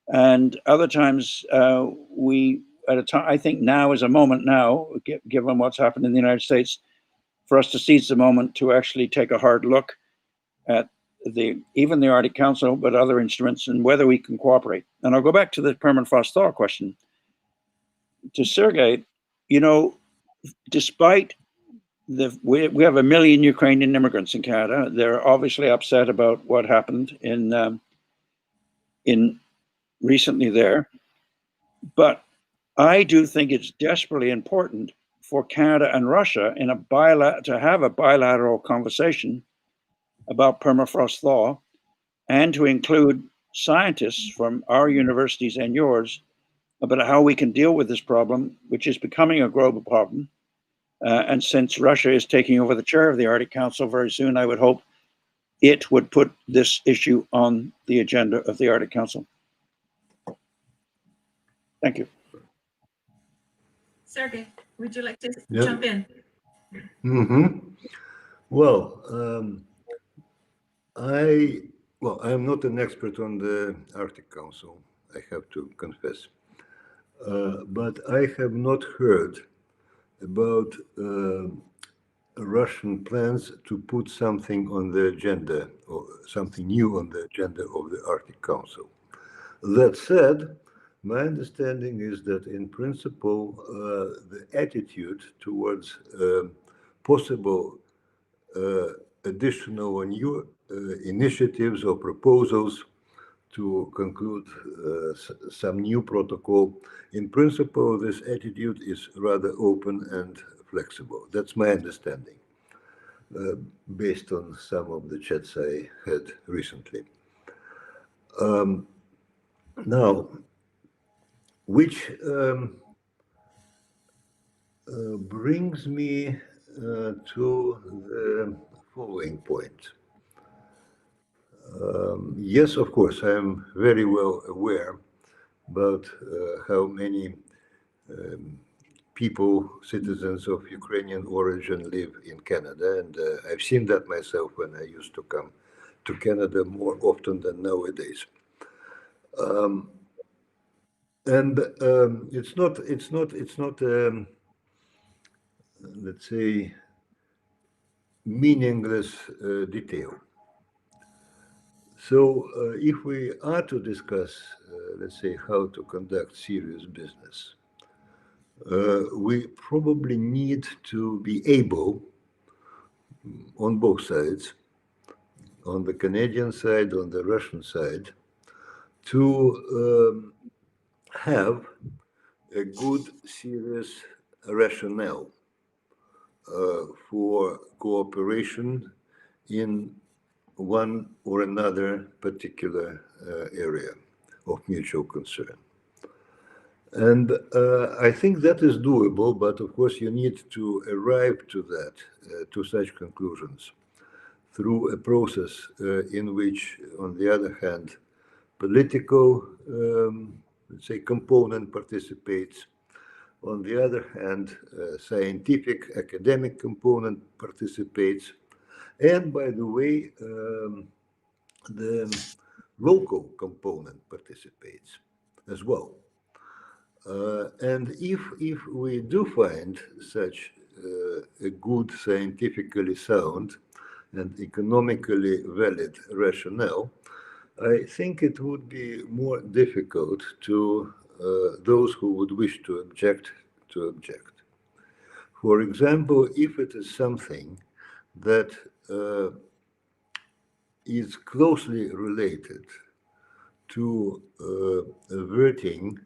and other times I think now is a moment now, given what's happened in the United States, for us to seize the moment to actually take a hard look at even the Arctic Council, but other instruments, and whether we can cooperate. And I'll go back to the permafrost thaw question. To Sergey, you know, despite we have 1 million Ukrainian immigrants in Canada. They're obviously upset about what happened in recently there. But I do think it's desperately important for Canada and Russia to have a bilateral conversation about permafrost thaw, and to include scientists from our universities and yours about how we can deal with this problem, which is becoming a global problem. And since Russia is taking over the chair of the Arctic Council very soon, I would hope it would put this issue on the agenda of the Arctic Council. Thank you. Sergey, would you like to jump in? Well, I'm not an expert on the Arctic Council, I have to confess. But I have not heard about Russian plans to put something on the agenda, or something new on the agenda of the Arctic Council. That said, my understanding is that in principle, the attitude towards possible additional or new initiatives or proposals to conclude some new protocol, in principle, this attitude is rather open and flexible. That's my understanding, based on some of the chats I had recently. Now, which brings me to the following point. Yes, of course, I am very well aware about how many people, citizens of Ukrainian origin, live in Canada, and I've seen that myself when I used to come to Canada more often than nowadays. And it's not let's say, meaningless detail. So if we are to discuss, let's say, how to conduct serious business, we probably need to be able, on both sides, on the Canadian side, on the Russian side, to have a good, serious rationale for cooperation in one or another particular area of mutual concern. And I think that is doable, but of course you need to arrive to that, to such conclusions, through a process in which, on the other hand, political, let's say, component participates. On the other hand, scientific, academic component participates. And by the way, the local component participates as well. And if we do find such a good, scientifically sound and economically valid rationale, I think it would be more difficult to those who would wish to object. For example, if it is something that is closely related to averting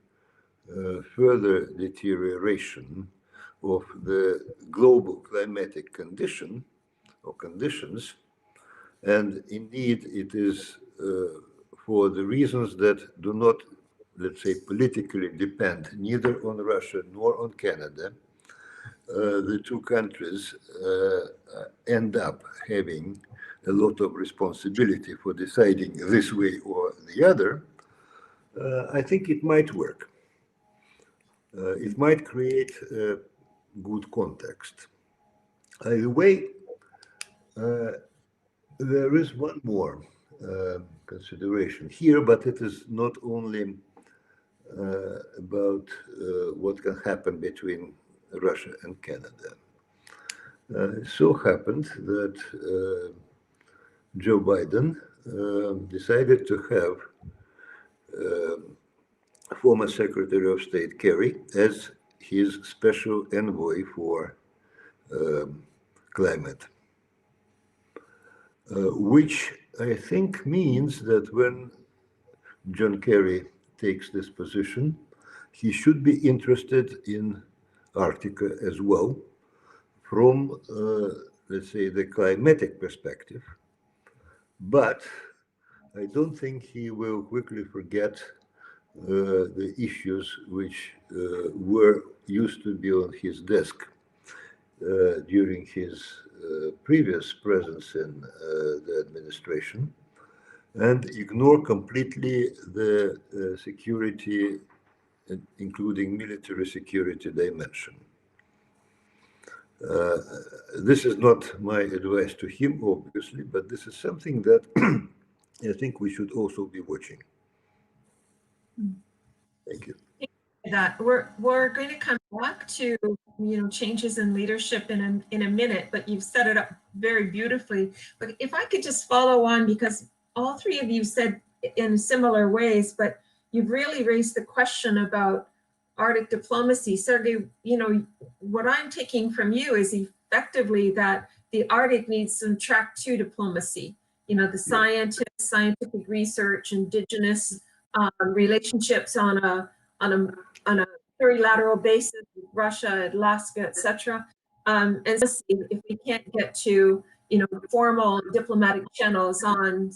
further deterioration of the global climatic condition or conditions, and indeed it is for the reasons that do not, let's say, politically depend neither on Russia nor on Canada, the two countries end up having a lot of responsibility for deciding this way or the other. I think it might work. It might create a good context. By the way, there is one more consideration here, but it is not only about what can happen between Russia and Canada. It so happened that Joe Biden decided to have former Secretary of State Kerry as his special envoy for climate, which I think means that when John Kerry takes this position, he should be interested in Arctica as well from, let's say, the climatic perspective. But I don't think he will quickly forget the issues which used to be on his desk during his previous presence in the administration, and ignore completely the security, including military security dimension. This is not my advice to him, obviously, but this is something that I think we should also be watching. Thank you. That we're going to come back to changes in leadership in a minute, but you've set it up very beautifully. But if I could just follow on, because all three of you said in similar ways, but you've really raised the question about Arctic diplomacy. Sergey, what I'm taking from you is effectively that the Arctic needs some track 2 diplomacy. The scientific research, indigenous relationships on a trilateral basis with Russia, Alaska, etc. And if we can't get to formal diplomatic channels on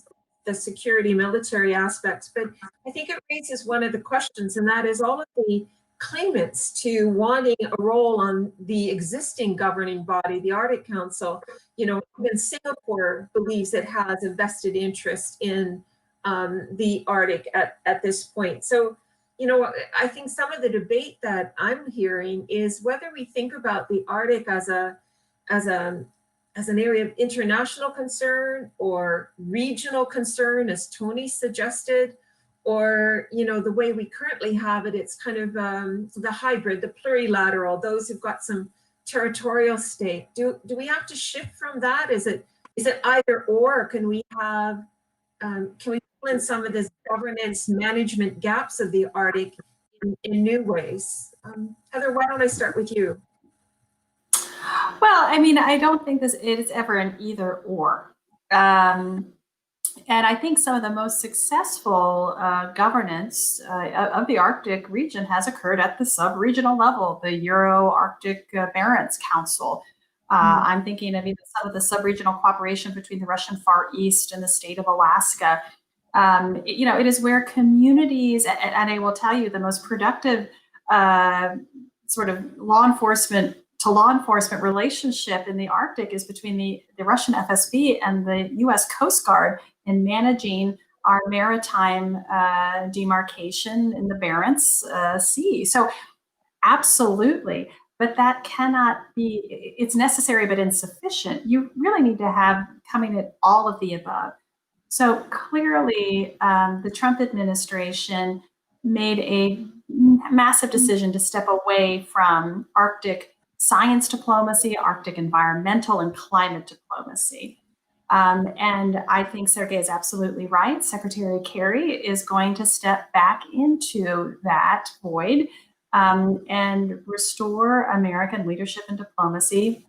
the security military aspects, but I think it raises one of the questions, and that is all of the claimants to wanting a role on the existing governing body, the Arctic Council. You know, even Singapore believes it has a vested interest in the Arctic at this point. So, you know, I think some of the debate that I'm hearing is whether we think about the Arctic as an area of international concern or regional concern, as Tony suggested, or, you know, the way we currently have it, it's kind of the hybrid, the plurilateral, those who've got some territorial stake. Do we have to shift from that? Is it either or? Can we have, can we fill in some of this governance management gaps of the Arctic in new ways? Heather, why don't I start with you? Well, I mean, I don't think it is ever an either or. And I think some of the most successful governance of the Arctic region has occurred at the sub-regional level, the Euro-Arctic Barents Council. I'm thinking of even some of the sub-regional cooperation between the Russian Far East and the state of Alaska. You know, it is where communities, and I will tell you, the most productive sort of law enforcement relationship in the Arctic is between the Russian FSB and the US Coast Guard in managing our maritime demarcation in the Barents Sea. So absolutely, but that cannot be, it's necessary but insufficient. You really need to have coming at all of the above. So clearly the Trump administration made a massive decision to step away from Arctic science diplomacy, Arctic environmental and climate diplomacy. And I think Sergey is absolutely right. Secretary Kerry is going to step back into that void and restore American leadership and diplomacy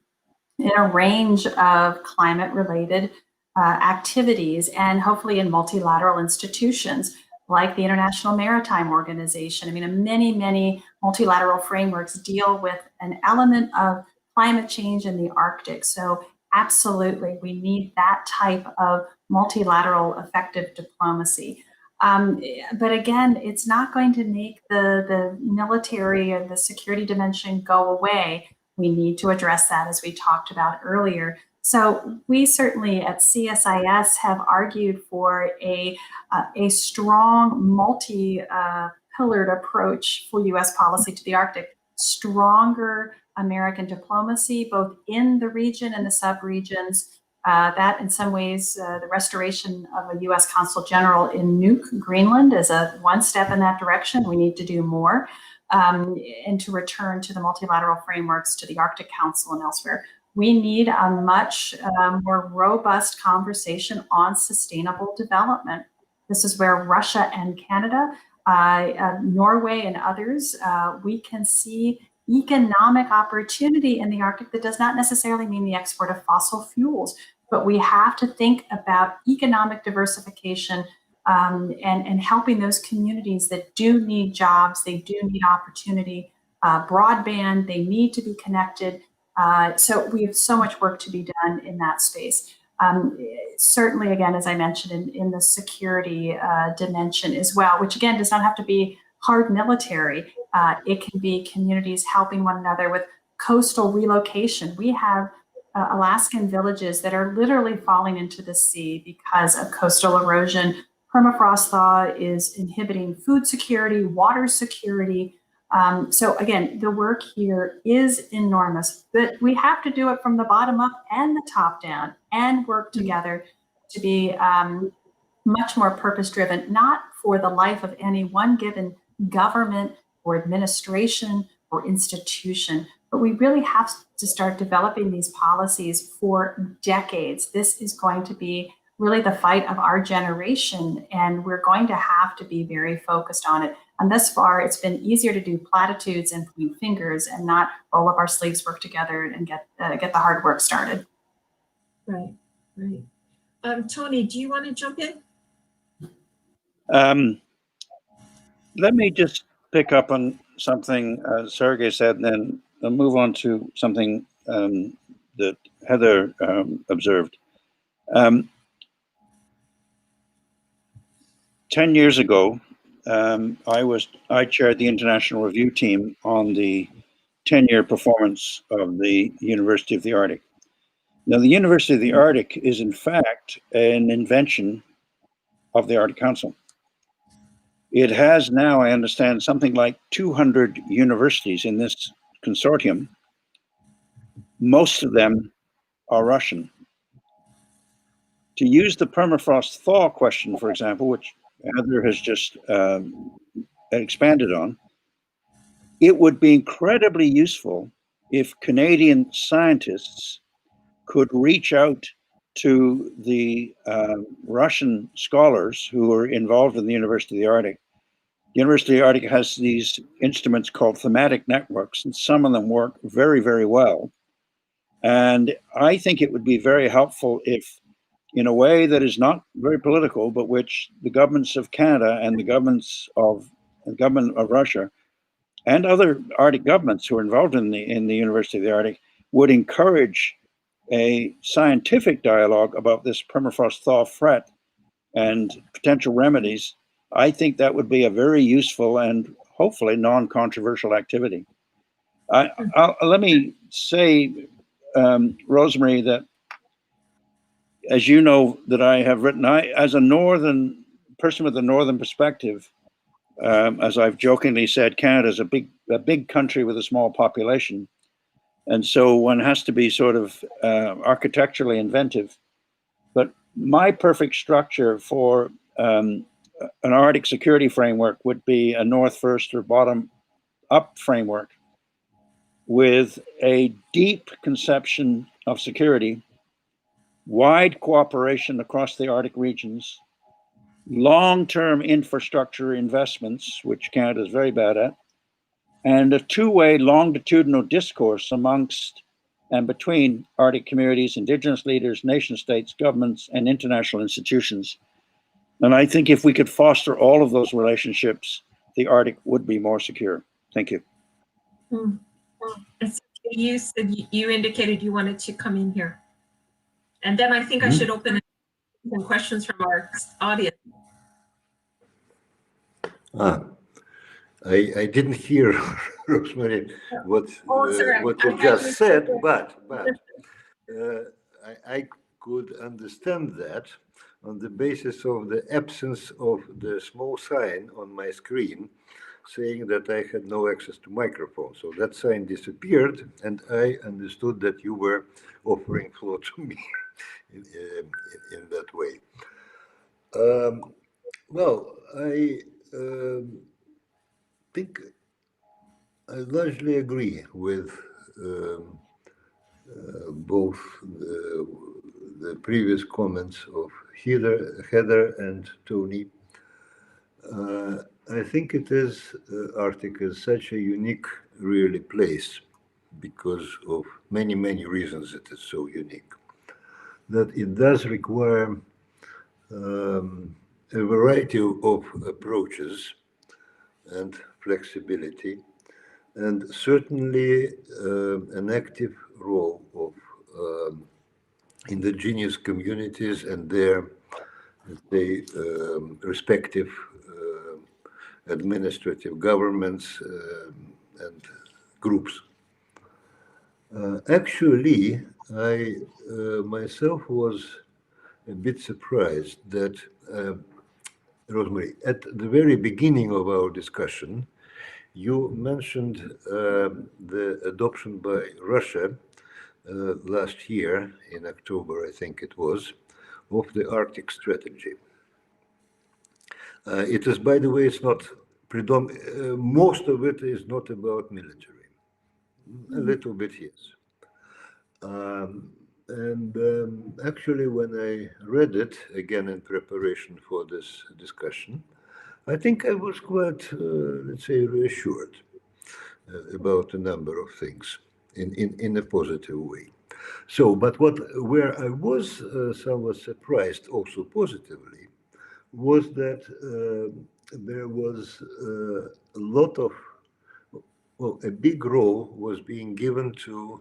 in a range of climate-related activities, and hopefully in multilateral institutions like the International Maritime Organization. I mean, many multilateral frameworks deal with an element of climate change in the Arctic. So absolutely, we need that type of multilateral effective diplomacy. But again, it's not going to make the military or the security dimension go away. We need to address that, as we talked about earlier. So we certainly at CSIS have argued for a strong multi-pillared approach for US policy to the Arctic, stronger American diplomacy, both in the region and the sub-regions, that in some ways, the restoration of a US Consul General in Nuuk, Greenland is one step in that direction. We need to do more, and to return to the multilateral frameworks, to the Arctic Council and elsewhere. We need a much more robust conversation on sustainable development. This is where Russia and Canada, Norway and others, we can see economic opportunity in the Arctic that does not necessarily mean the export of fossil fuels, but we have to think about economic diversification and helping those communities that do need jobs, they do need opportunity, broadband, they need to be connected. So we have so much work to be done in that space. Certainly, again, as I mentioned, in the security dimension as well, which again does not have to be hard military. It can be communities helping one another with coastal relocation. We have Alaskan villages that are literally falling into the sea because of coastal erosion. Permafrost thaw is inhibiting food security, water security. So again, the work here is enormous, but we have to do it from the bottom up and the top down and work together to be much more purpose-driven, not for the life of any one given government or administration or institution, but we really have to start developing these policies for decades. This is going to be really the fight of our generation, and we're going to have to be very focused on it. And thus far, it's been easier to do platitudes and point fingers and not roll up our sleeves, work together, and get the hard work started. Right. Tony, do you want to jump in? Let me just pick up on something Sergey said, and then I'll move on to something that Heather observed. 10 years ago, I chaired the international review team on the 10-year performance of the University of the Arctic. Now, the University of the Arctic is in fact an invention of the Arctic Council. It has now, I understand, something like 200 universities in this consortium. Most of them are Russian. To use the permafrost thaw question, for example, which Heather has just expanded on, it would be incredibly useful if Canadian scientists could reach out to the Russian scholars who are involved in the University of the Arctic. The University of the Arctic has these instruments called thematic networks, and some of them work very, very well. And I think it would be very helpful if, in a way that is not very political, but which the governments of Canada and the government of Russia and other Arctic governments who are involved in the University of the Arctic would encourage a scientific dialogue about this permafrost thaw threat and potential remedies. I think that would be a very useful and hopefully non-controversial activity. Let me say, Rosemary, that as you know, that I have written, as a northern person with a northern perspective, as I've jokingly said, Canada is a big country with a small population. And so one has to be sort of architecturally inventive. But my perfect structure for an Arctic security framework would be a north first or bottom up framework with a deep conception of security, wide cooperation across the Arctic regions, long-term infrastructure investments, which Canada is very bad at, and a two-way longitudinal discourse amongst and between Arctic communities, Indigenous leaders, nation states, governments, and international institutions. And I think if we could foster all of those relationships, the Arctic would be more secure. Thank you. You said you indicated you wanted to come in here. And then I think I should open up some questions from our audience. I didn't hear, Rosemary, what you just said, but I could understand that on the basis of the absence of the small sign on my screen saying that I had no access to microphone. So that sign disappeared, and I understood that you were offering floor to me in that way. Well, I think I largely agree with both the previous comments of Heather and Tony. I think it is Arctic is such a unique, really place because of many, many reasons it is so unique, that it does require a variety of approaches and flexibility, and certainly an active role of indigenous communities and their respective administrative governments and groups. Actually, I myself was a bit surprised that, Rosemary, at the very beginning of our discussion, you mentioned the adoption by Russia last year, in October, I think it was, of the Arctic strategy. It is, by the way, it's not most of it is not about military. A little bit, yes. Actually, when I read it again in preparation for this discussion, I think I was quite, let's say, reassured about a number of things in a positive way. So, but where I was somewhat surprised, also positively, was that there was a lot of, well, a big role was being given to,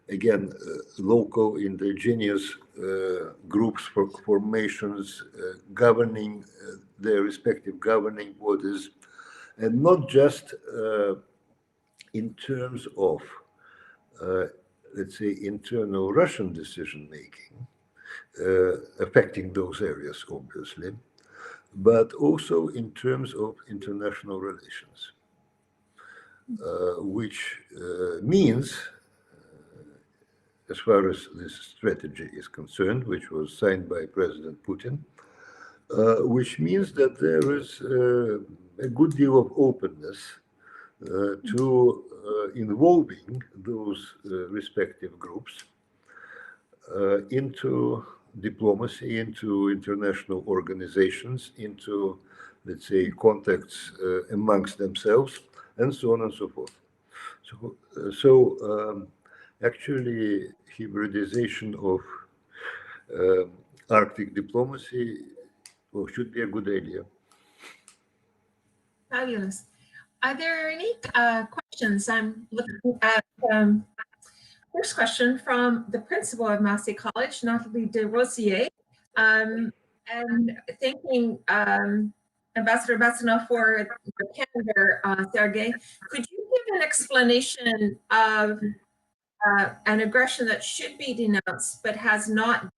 again, local indigenous groups, formations, governing their respective governing bodies, and not just in terms of, let's say, internal Russian decision-making, affecting those areas, obviously, but also in terms of international relations, which means, as far as this strategy is concerned, which was signed by President Putin, which means that there is a good deal of openness to involving those respective groups into diplomacy, into international organizations, into, let's say, contacts amongst themselves, and so on and so forth. So actually, hybridization of Arctic diplomacy should be a good idea. Fabulous. Are there any questions? I'm looking at first question from the principal of Massey College, Nathalie de Rosier, and thanking Ambassador Batsanov for your candor, Sergey. Could you give an explanation of an aggression that should be denounced but has not,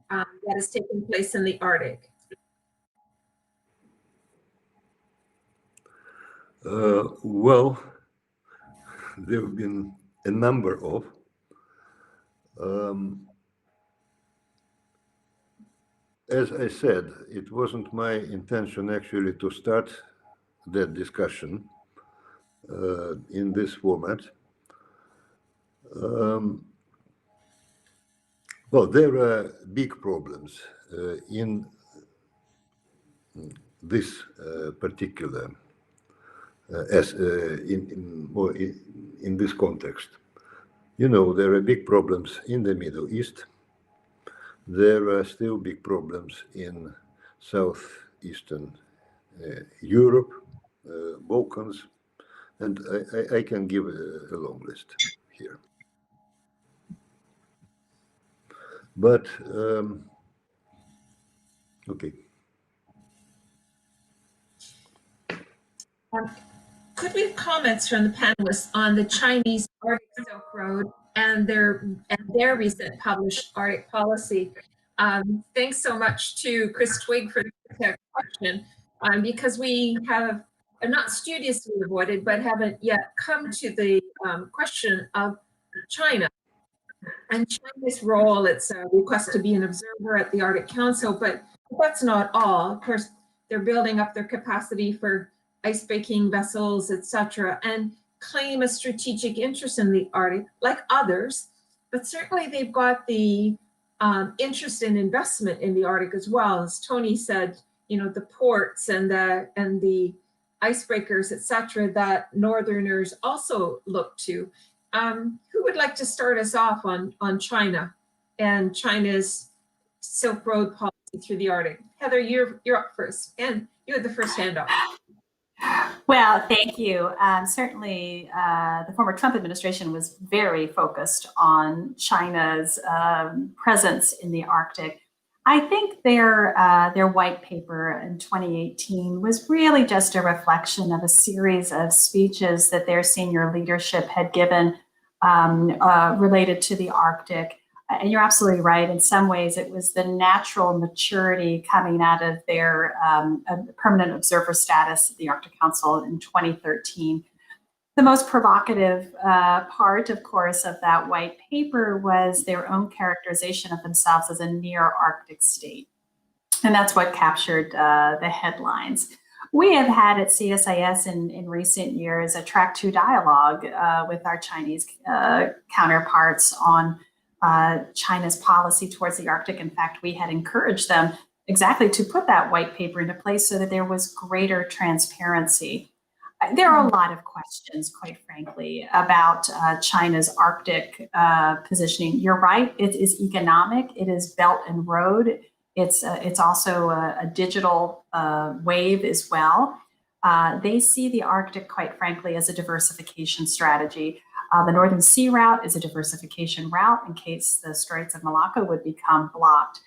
that has taken place in the Arctic? Well, there have been a number of. As I said, it wasn't my intention actually to start that discussion in this format. Well, there are big problems in this particular in this context. You know, there are big problems in the Middle East. There are still big problems in southeastern Europe, Balkans, and I can give a long list here. But, okay. Could we have comments from the panelists on the Chinese Arctic Silk Road and their recent published Arctic policy? Thanks so much to Chris Twigg for the question, because we have not studiously avoided, but haven't yet come to the question of China and China's role. It's a request to be an observer at the Arctic Council, but that's not all. Of course, they're building up their capacity for ice-breaking vessels, etc., and claim a strategic interest in the Arctic, like others. But certainly they've got the interest in investment in the Arctic as well. As Tony said, you know, the ports and the icebreakers, etc., that Northerners also look to. Who would like to start us off on China and China's Silk Road policy through the Arctic? Heather, you're up first, and you had the first hand up. Well, thank you. Certainly, the former Trump administration was very focused on China's presence in the Arctic. I think their white paper in 2018 was really just a reflection of a series of speeches that their senior leadership had given related to the Arctic. And you're absolutely right. In some ways, it was the natural maturity coming out of their permanent observer status at the Arctic Council in 2013. The most provocative part, of course, of that white paper was their own characterization of themselves as a near Arctic state. And that's what captured the headlines. We have had at CSIS in recent years a track 2 dialogue with our Chinese counterparts on China's policy towards the Arctic. In fact, we had encouraged them exactly to put that white paper into place so that there was greater transparency. There are a lot of questions, quite frankly, about China's Arctic positioning. You're right, it is economic, it is Belt and Road, it's also a digital wave as well. They see the Arctic, quite frankly, as a diversification strategy. The Northern Sea route is a diversification route in case the Straits of Malacca would become blocked.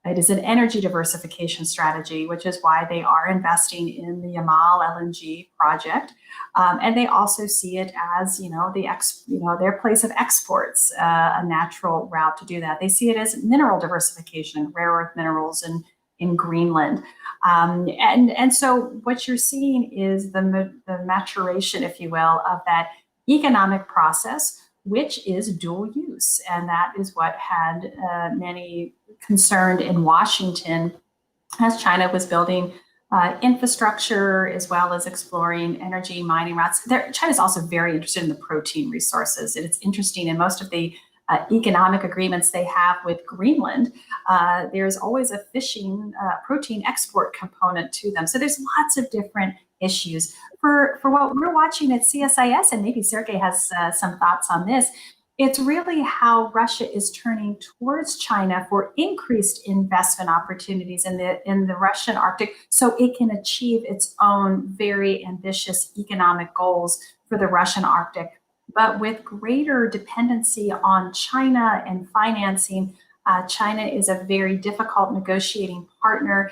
It is an energy diversification strategy, which is why they are investing in the Yamal LNG project, and they also see it as their place of exports, a natural route to do that. They see it as mineral diversification, rare earth minerals in Greenland, and so what you're seeing is the maturation, if you will, of that economic process, which is dual use, and that is what had many concerned in Washington as China was building infrastructure as well as exploring energy mining routes. China's also very interested in the protein resources. It's interesting in most of the economic agreements they have with Greenland, there's always a fishing protein export component to them. So there's lots of different issues. For what we're watching at CSIS, and maybe Sergey has some thoughts on this, it's really how Russia is turning towards China for increased investment opportunities in the Russian Arctic, so it can achieve its own very ambitious economic goals for the Russian Arctic. But with greater dependency on China and financing, China is a very difficult negotiating partner.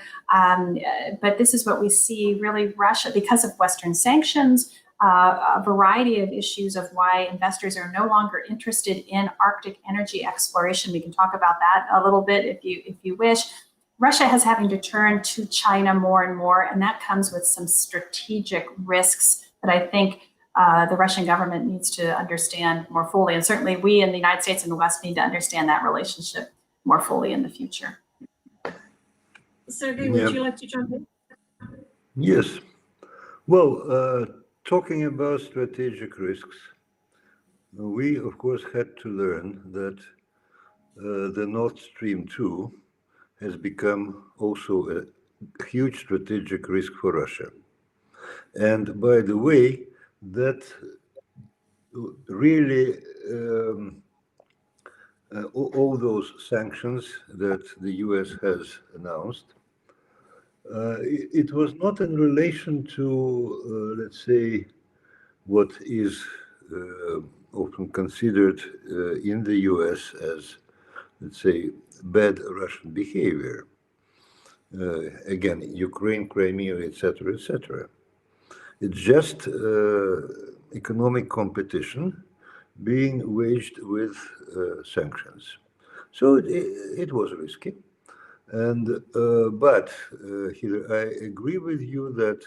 But this is what we see really Russia, because of Western sanctions, a variety of issues of why investors are no longer interested in Arctic energy exploration. We can talk about that a little bit if you wish. Russia is having to turn to China more and more, and that comes with some strategic risks that I think the Russian government needs to understand more fully. And certainly we in the United States and the West need to understand that relationship more fully in the future. Sergey, would you like to jump in? Yes. Well, talking about strategic risks, we, of course, had to learn that the Nord Stream 2 has become also a huge strategic risk for Russia. And by the way, that really all those sanctions that the US has announced, it was not in relation to, let's say, what is often considered in the US as, let's say, bad Russian behavior. Again, Ukraine, Crimea, etc., etc. It's just economic competition being waged with sanctions. So it was risky. And but here I agree with you that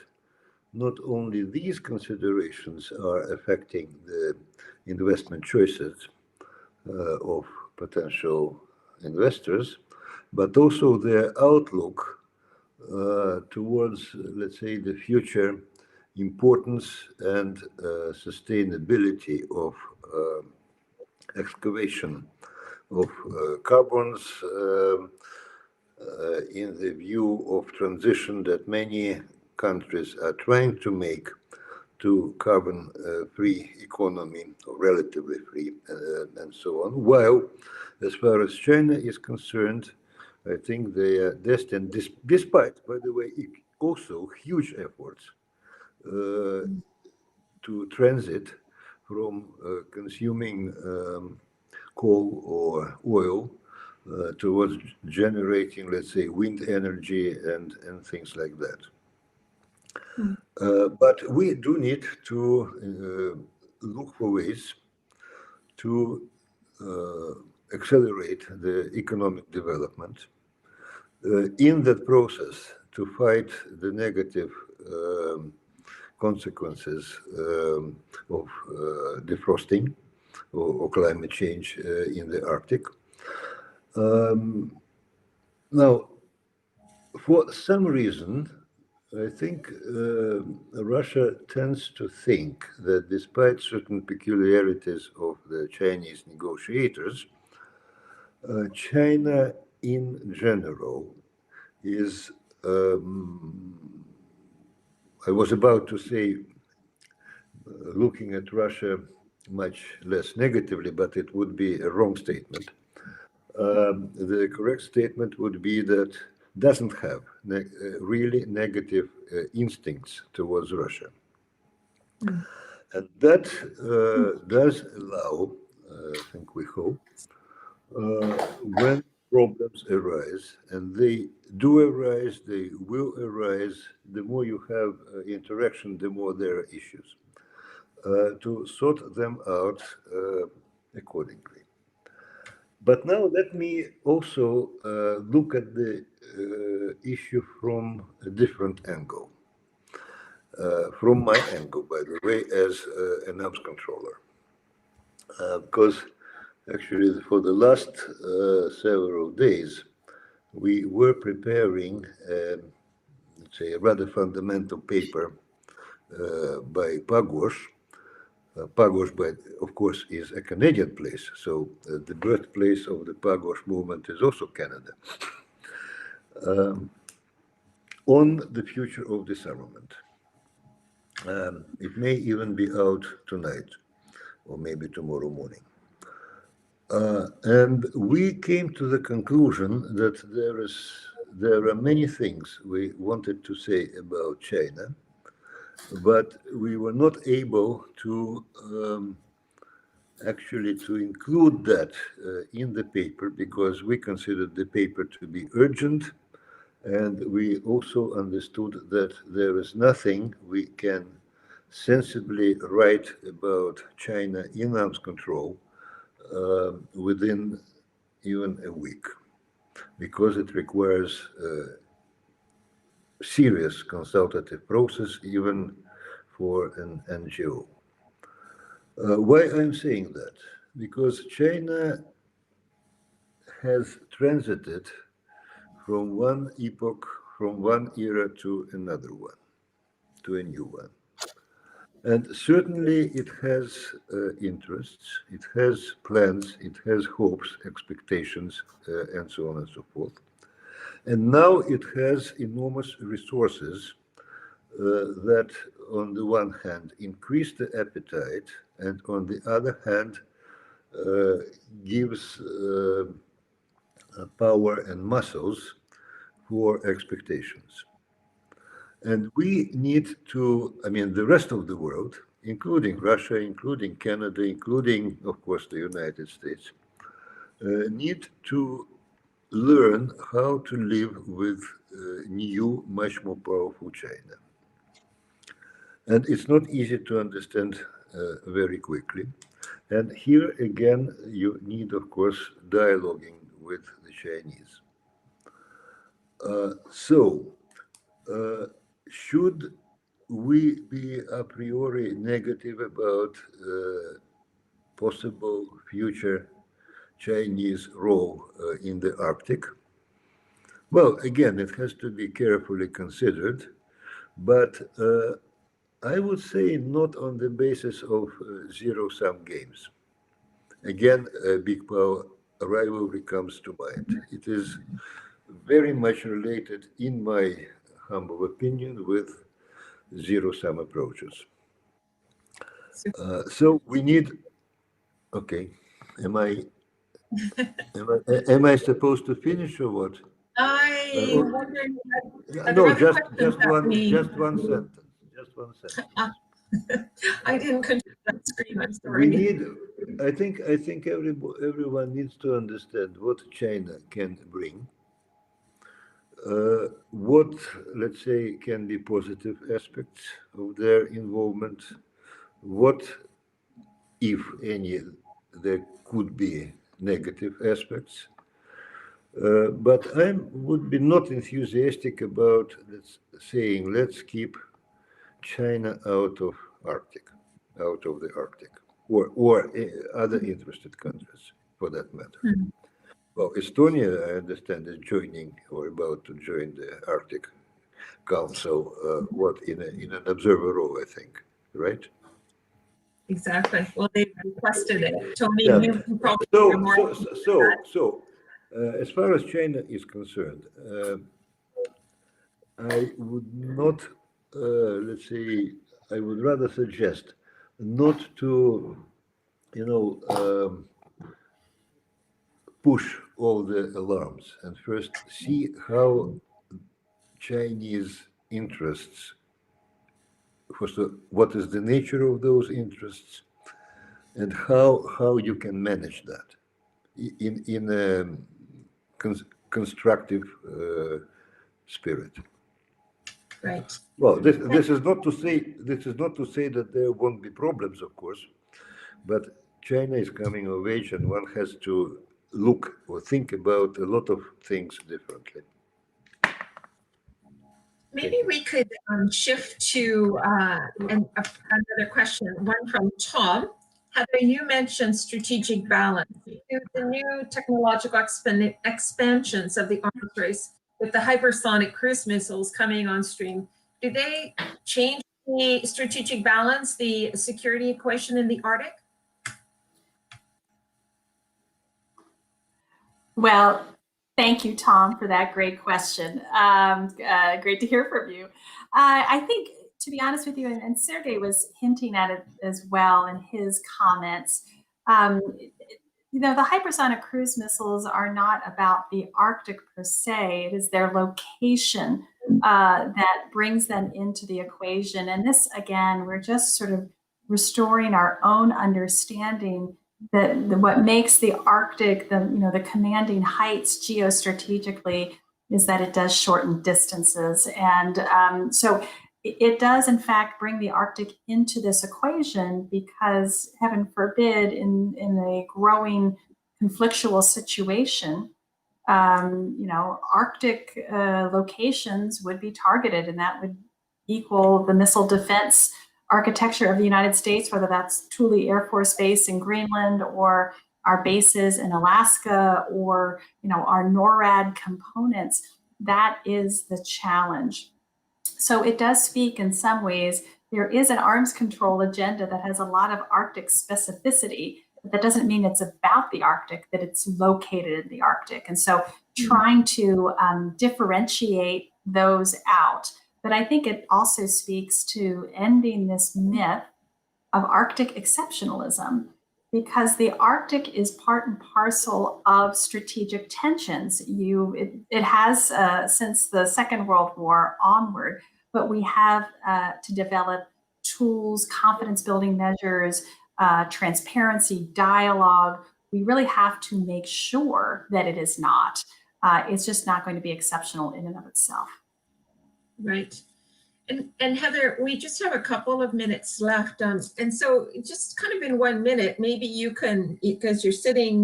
not only these considerations are affecting the investment choices of potential investors, but also their outlook towards, let's say, the future importance and sustainability of excavation of carbons in the view of transition that many countries are trying to make to carbon-free economy, or relatively free, and so on. While, as far as China is concerned, I think they are destined, despite, by the way, also huge efforts to transit from consuming coal or oil towards generating, let's say, wind energy and things like that. But we do need to look for ways to accelerate the economic development. In that process, to fight the negative consequences of defrosting or climate change in the Arctic. Now, for some reason, I think Russia tends to think that despite certain peculiarities of the Chinese negotiators, China in general is, I was about to say, looking at Russia much less negatively, but it would be a wrong statement. The correct statement would be that doesn't have really negative instincts towards Russia. And that does allow, I think we hope, when problems arise, and they do arise, they will arise. The more you have interaction, the more there are issues. To sort them out accordingly. But now let me also look at the issue from a different angle. From my angle, by the way, as an arms controller. Because actually for the last several days, we were preparing, let's say, a rather fundamental paper by Pugwash. Pugwash, of course, is a Canadian place, so the birthplace of the Pugwash movement is also Canada. On the future of disarmament. It may even be out tonight, or maybe tomorrow morning. And we came to the conclusion that there are many things we wanted to say about China, but we were not able to actually to include that in the paper because we considered the paper to be urgent, and we also understood that there is nothing we can sensibly write about China in arms control within even a week, because it requires a serious consultative process, even for an NGO. Why I'm saying that? Because China has transited from one epoch, from one era to another one, to a new one. And certainly it has interests, it has plans, it has hopes, expectations, and so on and so forth. And now it has enormous resources that, on the one hand, increase the appetite, and on the other hand, gives power and muscles for expectations. And we need to, I mean, the rest of the world, including Russia, including Canada, including, of course, the United States, need to learn how to live with new, much more powerful China. And it's not easy to understand very quickly. And here again, you need, of course, dialoguing with the Chinese. Should we be a priori negative about possible future Chinese role in the Arctic? Well, again, it has to be carefully considered, but I would say not on the basis of zero-sum games. Again, a big power rivalry comes to mind. It is very much related, in my humble opinion, with zero-sum approaches. So we need. Okay, am I supposed to finish or what? I'm wondering. No, just one sentence. Just one sentence. I didn't control that screen. I'm We sorry. need. I think everyone needs to understand what China can bring. What, let's say, can be positive aspects of their involvement, what, if any, there could be negative aspects. But I would be not enthusiastic about saying, let's keep China out of the Arctic, or other interested countries, for that matter. Mm-hmm. Well, Estonia, I understand, is joining or about to join the Arctic Council. In an observer role, I think, right? Exactly. Well, they requested it. Tony, yeah. you probably So, as far as China is concerned, I would not, let's say, I would rather suggest not to, push all the alarms and first see how Chinese interests, first, what is the nature of those interests, and how you can manage that in a constructive spirit. Right. Well, this is not to say that there won't be problems, of course, but China is coming of age, and one has to look or think about a lot of things differently. Maybe we could shift to another question, one from Tom. Heather, you mentioned strategic balance. Do the new technological expansions of the arms race with the hypersonic cruise missiles coming on stream, do they change the strategic balance, the security equation in the Arctic? Well, thank you, Tom, for that great question. Great to hear from you. I think, to be honest with you, and Sergey was hinting at it as well in his comments, you know, the hypersonic cruise missiles are not about the Arctic per se. It is their location that brings them into the equation. And this, again, we're just sort of restoring our own understanding that what makes the Arctic, the commanding heights geostrategically, is that it does shorten distances. And so it does, in fact, bring the Arctic into this equation because, heaven forbid, in a growing conflictual situation, Arctic locations would be targeted, and that would equal the missile defense architecture of the United States, whether that's Thule Air Force Base in Greenland or our bases in Alaska or, our NORAD components. That is the challenge. So it does speak in some ways. There is an arms control agenda that has a lot of Arctic specificity, but that doesn't mean it's about the Arctic, that it's located in the Arctic. And so trying to differentiate those out. But I think it also speaks to ending this myth of Arctic exceptionalism, because the Arctic is part and parcel of strategic tensions. It has since the Second World War onward, but we have to develop tools, confidence building measures, transparency, dialogue. We really have to make sure that it is not. It's just not going to be exceptional in and of itself. Right. And Heather, we just have a couple of minutes left. And so just kind of in 1 minute, maybe you can, because you're sitting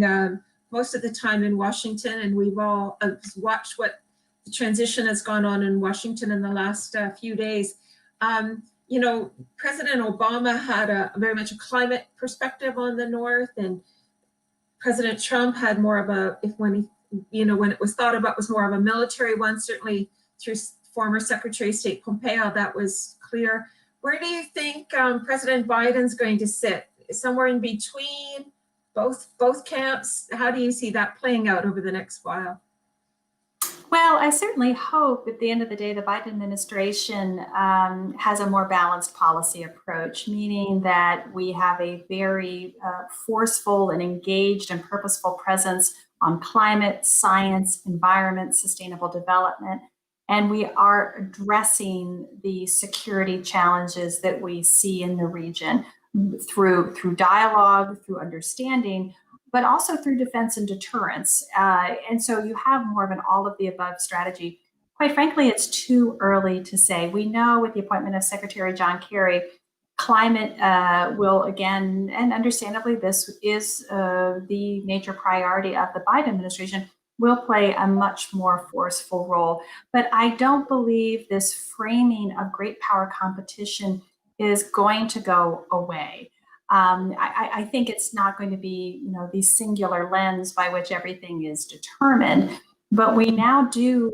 most of the time in Washington, and we've all watched what the transition has gone on in Washington in the last few days. President Obama had a very much a climate perspective on the North, and President Trump had more of when it was thought about, was more of a military one, certainly through former Secretary of State Pompeo, that was clear. Where do you think President Biden's going to sit? Somewhere in between both camps? How do you see that playing out over the next while? Well, I certainly hope at the end of the day, the Biden administration has a more balanced policy approach, meaning that we have a very forceful and engaged and purposeful presence on climate, science, environment, sustainable development. And we are addressing the security challenges that we see in the region through dialogue, through understanding, but also through defense and deterrence. And so you have more of an all of the above strategy. Quite frankly, it's too early to say. We know with the appointment of Secretary John Kerry, climate will again, and understandably, this is the major priority of the Biden administration, will play a much more forceful role. But I don't believe this framing of great power competition is going to go away. I think it's not going to be, the singular lens by which everything is determined. But we now do,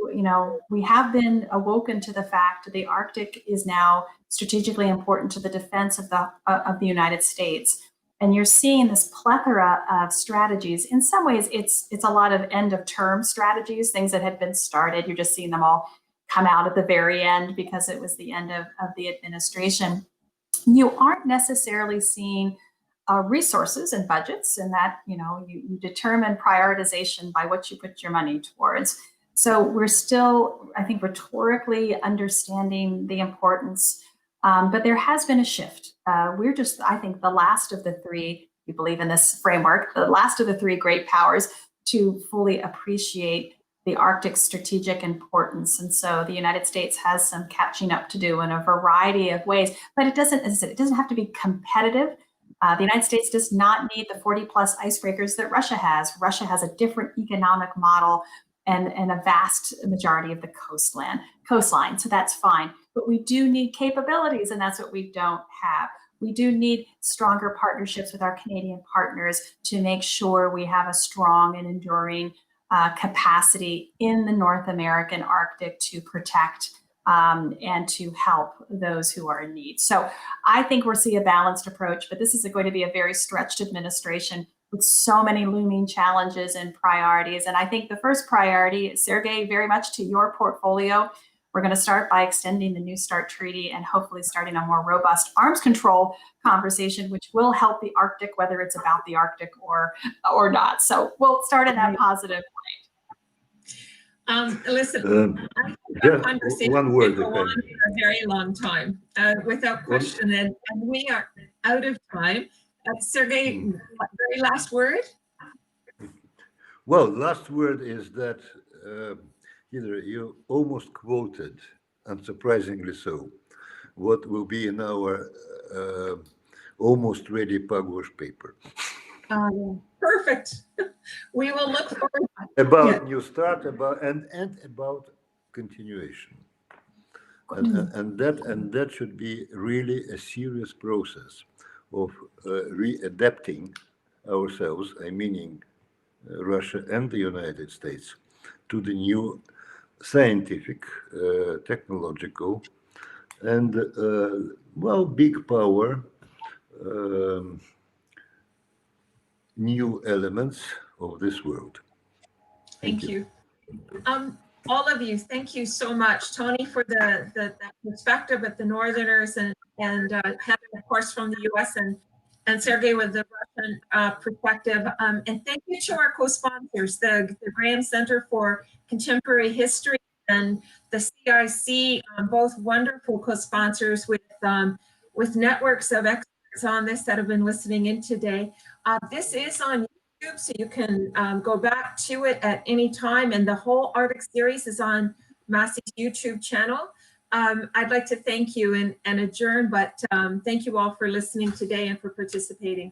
we have been awoken to the fact that the Arctic is now strategically important to the defense of the United States. And you're seeing this plethora of strategies. In some ways, it's a lot of end of term strategies, things that had been started. You're just seeing them all come out at the very end because it was the end of the administration. You aren't necessarily seeing resources and budgets, and that, you determine prioritization by what you put your money towards. So we're still, I think, rhetorically understanding the importance, but there has been a shift. We're just, I think, the last of the three, you believe in this framework, the last of the three great powers to fully appreciate the Arctic's strategic importance. And so the United States has some catching up to do in a variety of ways, but it doesn't, as I said, it doesn't have to be competitive. The United States does not need the 40 plus icebreakers that Russia has. Russia has a different economic model and a vast majority of the coastline. So that's fine. But we do need capabilities, and that's what we don't have. We do need stronger partnerships with our Canadian partners to make sure we have a strong and enduring capacity in the North American Arctic to protect and to help those who are in need. So I think we'll see a balanced approach, but this is going to be a very stretched administration with so many looming challenges and priorities. And I think the first priority, Sergey, very much to your portfolio, we're going to start by extending the New START treaty and hopefully starting a more robust arms control conversation, which will help the Arctic, whether it's about the Arctic or not. So we'll start in that positive way. Listen, I think our conversation one word can go on for a very long time, without question, and we are out of time. Sergey, very last word? Well, last word is that you almost quoted, unsurprisingly so, what will be in our almost ready Pugwash paper. Perfect. We will look forward about New START, about about continuation, and that should be really a serious process of readapting ourselves, I meaning Russia and the United States, to the new scientific, technological, and big power new elements of this world. Thank you. All of you, thank you so much. Tony for the perspective of the Northerners and Heather, of course, from the US, and Sergey with the Russian perspective. And thank you to our co-sponsors, the Graham Center for Contemporary History and the CIC, both wonderful co-sponsors with networks of experts on this that have been listening in today. This is on YouTube, so you can go back to it at any time, and the whole Arctic series is on Massey's YouTube channel. I'd like to thank you and adjourn, but thank you all for listening today and for participating.